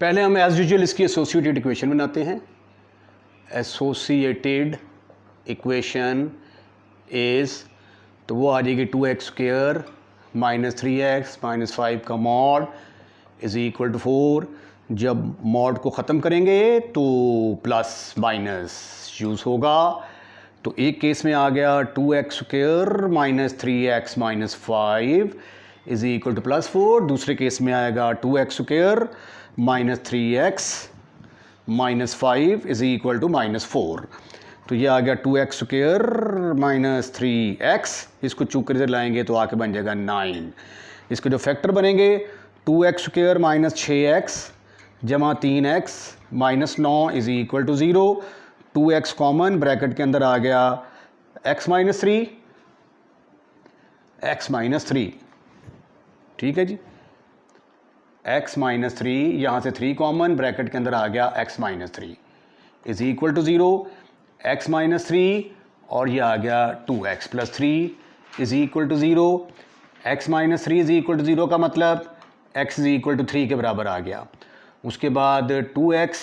पहले हम एज यूजुअल इसकी एसोसिएटेड इक्वेशन बनाते हैं। एसोसिएटेड इक्वेशन इज, तो वो आ जाएगी 2x square minus 3x minus 5 का मॉड इज इक्वल टू 4। जब मॉड को ख़त्म करेंगे तो प्लस माइनस यूज़ होगा। तो एक केस में आ गया 2x square minus 3x minus 5 is equal to plus 4। दूसरे केस में आएगा 2x square minus 3x minus 5 is equal to minus 4। तो ये आ गया 2x स्क्वायर माइनस 3x, इसको चूक कर इधर लाएंगे तो आके बन जाएगा 9। इसके जो फैक्टर बनेंगे 2x स्क्वायर माइनस 6x जमा 3x minus 9 is equal to 0। 2x common, bracket के अंदर आ गया x माइनस 3, x माइनस 3, ठीक है जी, x माइनस 3, यहाँ से 3 कॉमन, ब्रैकेट के अंदर आ गया x minus 3 is equal to 0। x minus 3 और ये आ गया 2x plus 3 is equal to 0। x minus 3 is equal to 0 का मतलब x इज इक्वल टू 3 के बराबर आ गया। उसके बाद 2x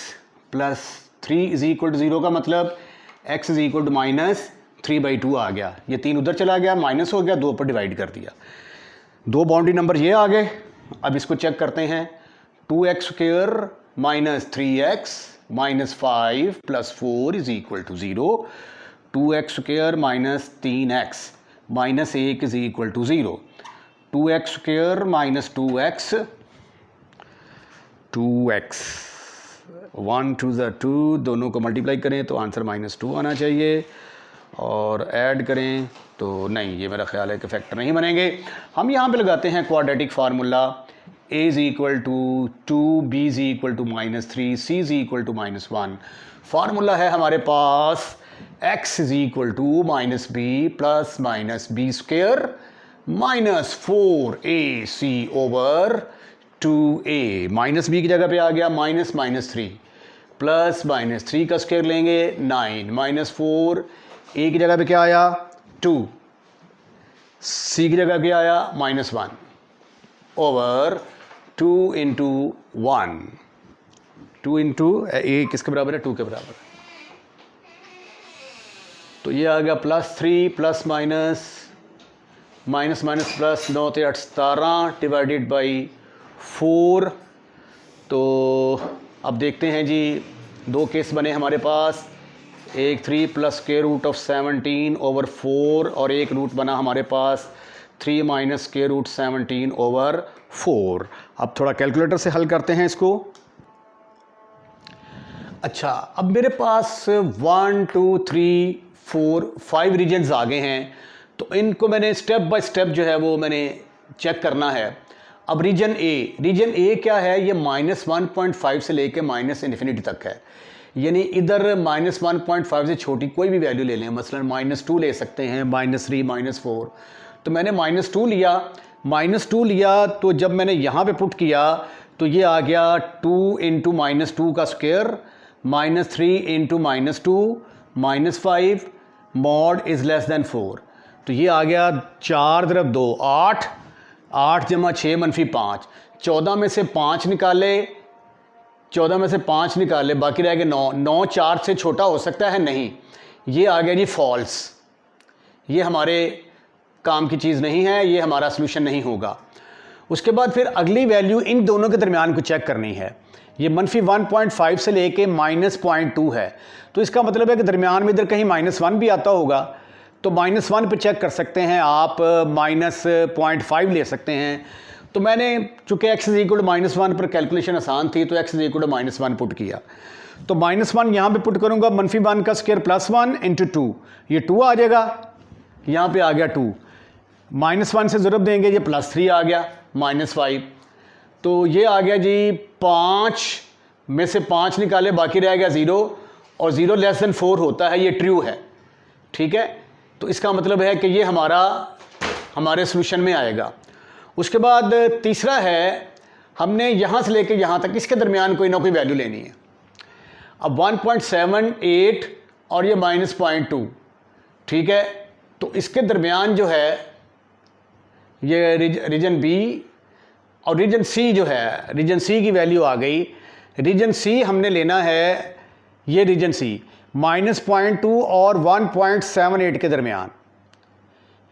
plus 3 is equal to 0 का मतलब x is equal to minus 3/2 आ गया। ये 3 उधर चला गया, माइनस हो गया, 2 पर डिवाइड कर दिया। 2 बाउंड्री नंबर ये आ गए। अब इसको चेक करते हैं। 2x square minus 3x minus 5 plus 4 is equal to 0। 2x square minus 3x minus 1 is equal to 0। 2x square minus 2x 1 2 2, दोनों को मल्टीप्लाई करें तो आंसर -2 आना चाहिए, और ऐड करें तो नहीं, ये मेरा ख्याल है कि फैक्टर नहीं बनेंगे। हम यहाँ पे लगाते हैं quadratic formula. a is equal to 2, b is equal to -3, c is equal to -1। Formula है हमारे पास x is equal to -b plus minus B square minus 4ac over 2a। Minus B की जगह पे आ गया -3 प्लस -3 का square लेंगे 9 -4, a की जगह पे क्या आया 2, c की जगह क्या आया -1 ओवर 2 इंटू 1। 2 इंटू a किसके बराबर है, 2 के बराबर। तो ये आ गया +3 plus minus plus 9 × 8 17 divided by 4। तो अब देखते हैं जी, 2 केस बने हमारे पास, एक 3 plus square root of 17 over 4 और एक रूट बना हमारे पास 3 माइनस स्क्वायर रूट 17 ओवर 4। अब थोड़ा कैलकुलेटर से हल करते हैं इसको। अच्छा, अब मेरे पास 1 2 3 4 5 रीजन्स आ गए हैं, तो इनको मैंने स्टेप बाय स्टेप जो है वो मैंने चेक करना है। अब रीजन ए क्या है, ये -1.5 से लेके -∞ तक है। यानी इधर -1.5 से छोटी कोई भी वैल्यू ले लें, मसलन -2 ले सकते हैं, -3 -4। तो मैंने -2 लिया, तो जब मैंने यहाँ पे पुट किया तो ये आ गया 2 इंटू -2 का square -3 into -2 -5 mod is less then 4। तो ये आ गया 4 × 2 8, 8 जमा 6 मनफी 5, 14 में से 5 निकाले, 14 में से 5 निकाले, बाकी रह गए 9, 9 4 से छोटा हो सकता है, नहीं, ये आ गया जी फॉल्स, ये हमारे काम की चीज़ नहीं है, ये हमारा सोल्यूशन नहीं होगा। उसके बाद फिर अगली वैल्यू इन दोनों के दरमियान को चेक करनी है। ये मनफी 1.5 से लेके -0.2 है, तो इसका मतलब है कि दरमियान में इधर कहीं -1 भी आता होगा, तो -1 पे चेक कर सकते हैं आप, -0.5 ले सकते हैं। तो मैंने चूँकि x = -1 पर कैलकुलेशन आसान थी, तो x = -1 पुट किया, तो -1 यहाँ पे पुट करूँगा, -1 का स्क्वायर +1 × 2, ये 2 आ जाएगा, यहाँ पे आ गया 2, -1 से ज़रूर देंगे, ये +3 आ गया, -5, तो ये आ गया जी 5 में से 5 निकाले, बाकी रह गया 0, और 0 < 4 होता है, ये ट्रू है, ठीक है। तो इसका मतलब है कि ये हमारे सोल्यूशन में आएगा। उसके बाद तीसरा है, हमने यहाँ से लेकर यहाँ तक इसके दरमियान कोई ना कोई वैल्यू लेनी है। अब 1.78 और ये -0.2, ठीक है, तो इसके दरमियान जो है ये रीजन बी और रीजन सी जो है, रीजन सी की वैल्यू आ गई। रीजन सी हमने लेना है, ये रीजन सी -0.2 और 1.78 के दरमियान,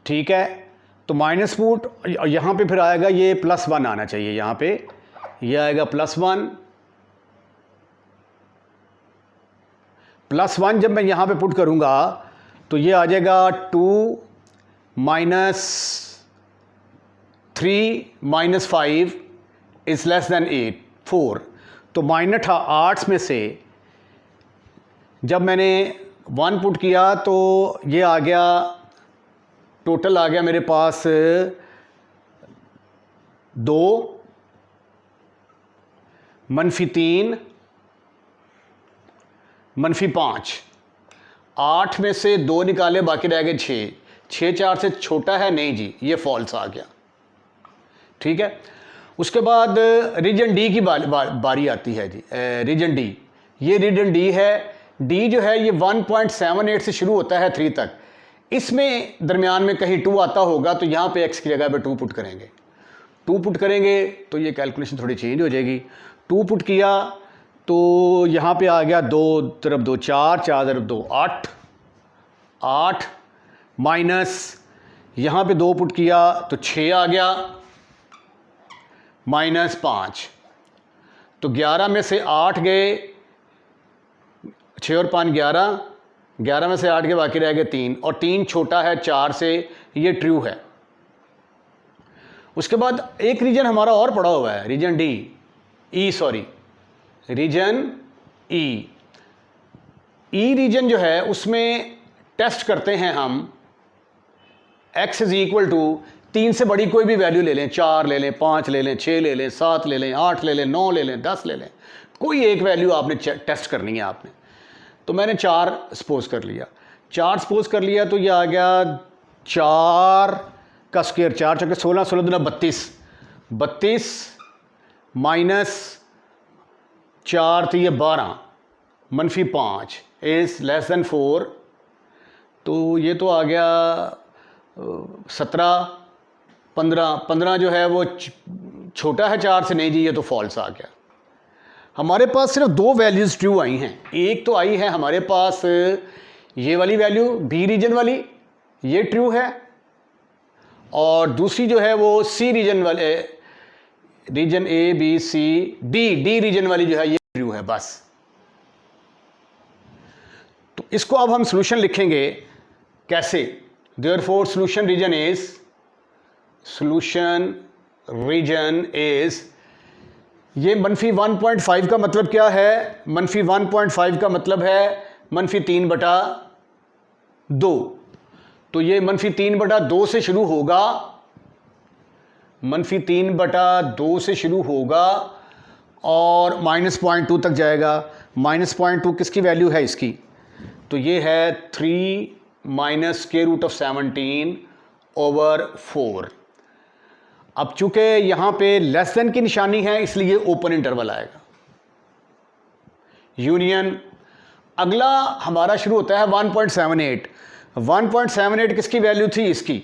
ठीक है। तो -0 यहाँ पे फिर आएगा, ये +1 आना चाहिए, यहाँ पे ये आएगा +1, +1 जब मैं यहाँ पे पुट करूँगा तो ये आ जाएगा 2 -3 -5 इज़ < 4। तो -8 में से जब मैंने 1 पुट किया तो ये आ गया, टोटल आ गया मेरे पास 2 -3 -5, 8 में से 2 निकाले, बाकी रह गए 6, 6 4 से छोटा है, नहीं जी, ये फॉल्स आ गया, ठीक है। उसके बाद रीजन डी की बारी आती है जी, रीजन डी, ये रीजन डी है। डी जो है ये 1.78 से शुरू होता है 3 तक, इसमें दरमियान में कहीं 2 आता होगा, तो यहाँ पे x की जगह पे 2 पुट करेंगे, 2 पुट करेंगे तो ये कैलकुलेशन थोड़ी चेंज हो जाएगी। 2 पुट किया तो यहाँ पे आ गया 2 तरफ 2 4, 4 तरफ 2 8, 8 माइनस यहाँ पे 2 पुट किया तो 6 आ गया, -5, तो 11 में से 8 गए, 6 और 5 11, 11 में से 8 के बाकी रह गए 3, और 3 छोटा है 4 से, ये ट्रू है। उसके बाद एक रीजन हमारा और पड़ा हुआ है, रीजन डी, रीजन ई रीजन जो है उसमें टेस्ट करते हैं हम x = 3 से बड़ी कोई भी वैल्यू ले लें, 4 ले लें, 5 ले लें, 6 ले लें, 7 ले लें, 8 ले लें, 9 ले लें, 10 ले लें, कोई एक वैल्यू आपने टेस्ट करनी है आपने। तो मैंने 4 सपोज कर लिया, 4 सपोज कर लिया, तो ये आ गया 4 का स्क्वायर, 4 चौके 16, 16 दूना 32, 32 माइनस 4 तो ये 12, -5 इज़ < 4, तो ये तो आ गया 17, 15 जो है वो छोटा है 4 से, नहीं जी, ये तो फॉल्स आ गया। हमारे पास सिर्फ 2 वैल्यूज़ ट्रू आई हैं। एक तो आई है हमारे पास ये वाली वैल्यू, बी रीजन वाली, ये ट्रू है, और दूसरी जो है वो सी रीजन वाले, region A B C D region वाली जो है ये ट्रू है, बस। तो इसको अब हम सॉल्यूशन लिखेंगे कैसे? देयरफॉर सॉल्यूशन रीजन इज ये -1.5 का मतलब क्या है? -1.5 का मतलब है -3/2, तो ये -3/2 से शुरू होगा, -3/2 से शुरू होगा और -0.2 तक जाएगा। -0.2 किसकी वैल्यू है इसकी? तो ये है 3 - (17/4)। अब चूंकि यहाँ पे लेस देन की निशानी है इसलिए ओपन इंटरवल आएगा। यूनियन अगला हमारा शुरू होता है 1.78। 1.78 किसकी वैल्यू थी? इसकी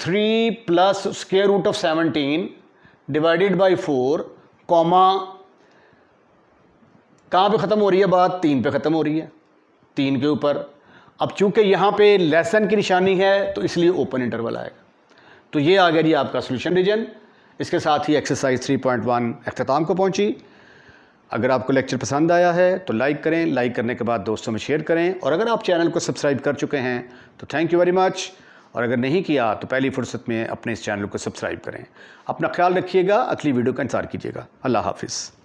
3 plus square root of 17 divided by 4 comma, कहाँ पे ख़त्म हो रही है बात? 3 पे ख़त्म हो रही है, 3 के ऊपर। अब चूंकि यहाँ पे लेसन की निशानी है तो इसलिए ओपन इंटरवल आएगा। तो ये आ गया जी आपका सोल्यूशन रीजन। इसके साथ ही एक्सरसाइज 3.1 अख्ताम को पहुँची। अगर आपको लेक्चर पसंद आया है तो लाइक करें, लाइक करने के बाद दोस्तों में शेयर करें, और अगर आप चैनल को सब्सक्राइब कर चुके हैं तो थैंक यू वेरी मच, और अगर नहीं किया तो पहली फुर्सत में अपने इस चैनल को सब्सक्राइब करें। अपना ख्याल रखिएगा, अगली वीडियो का इंतज़ार कीजिएगा। अल्लाह हाफिज़।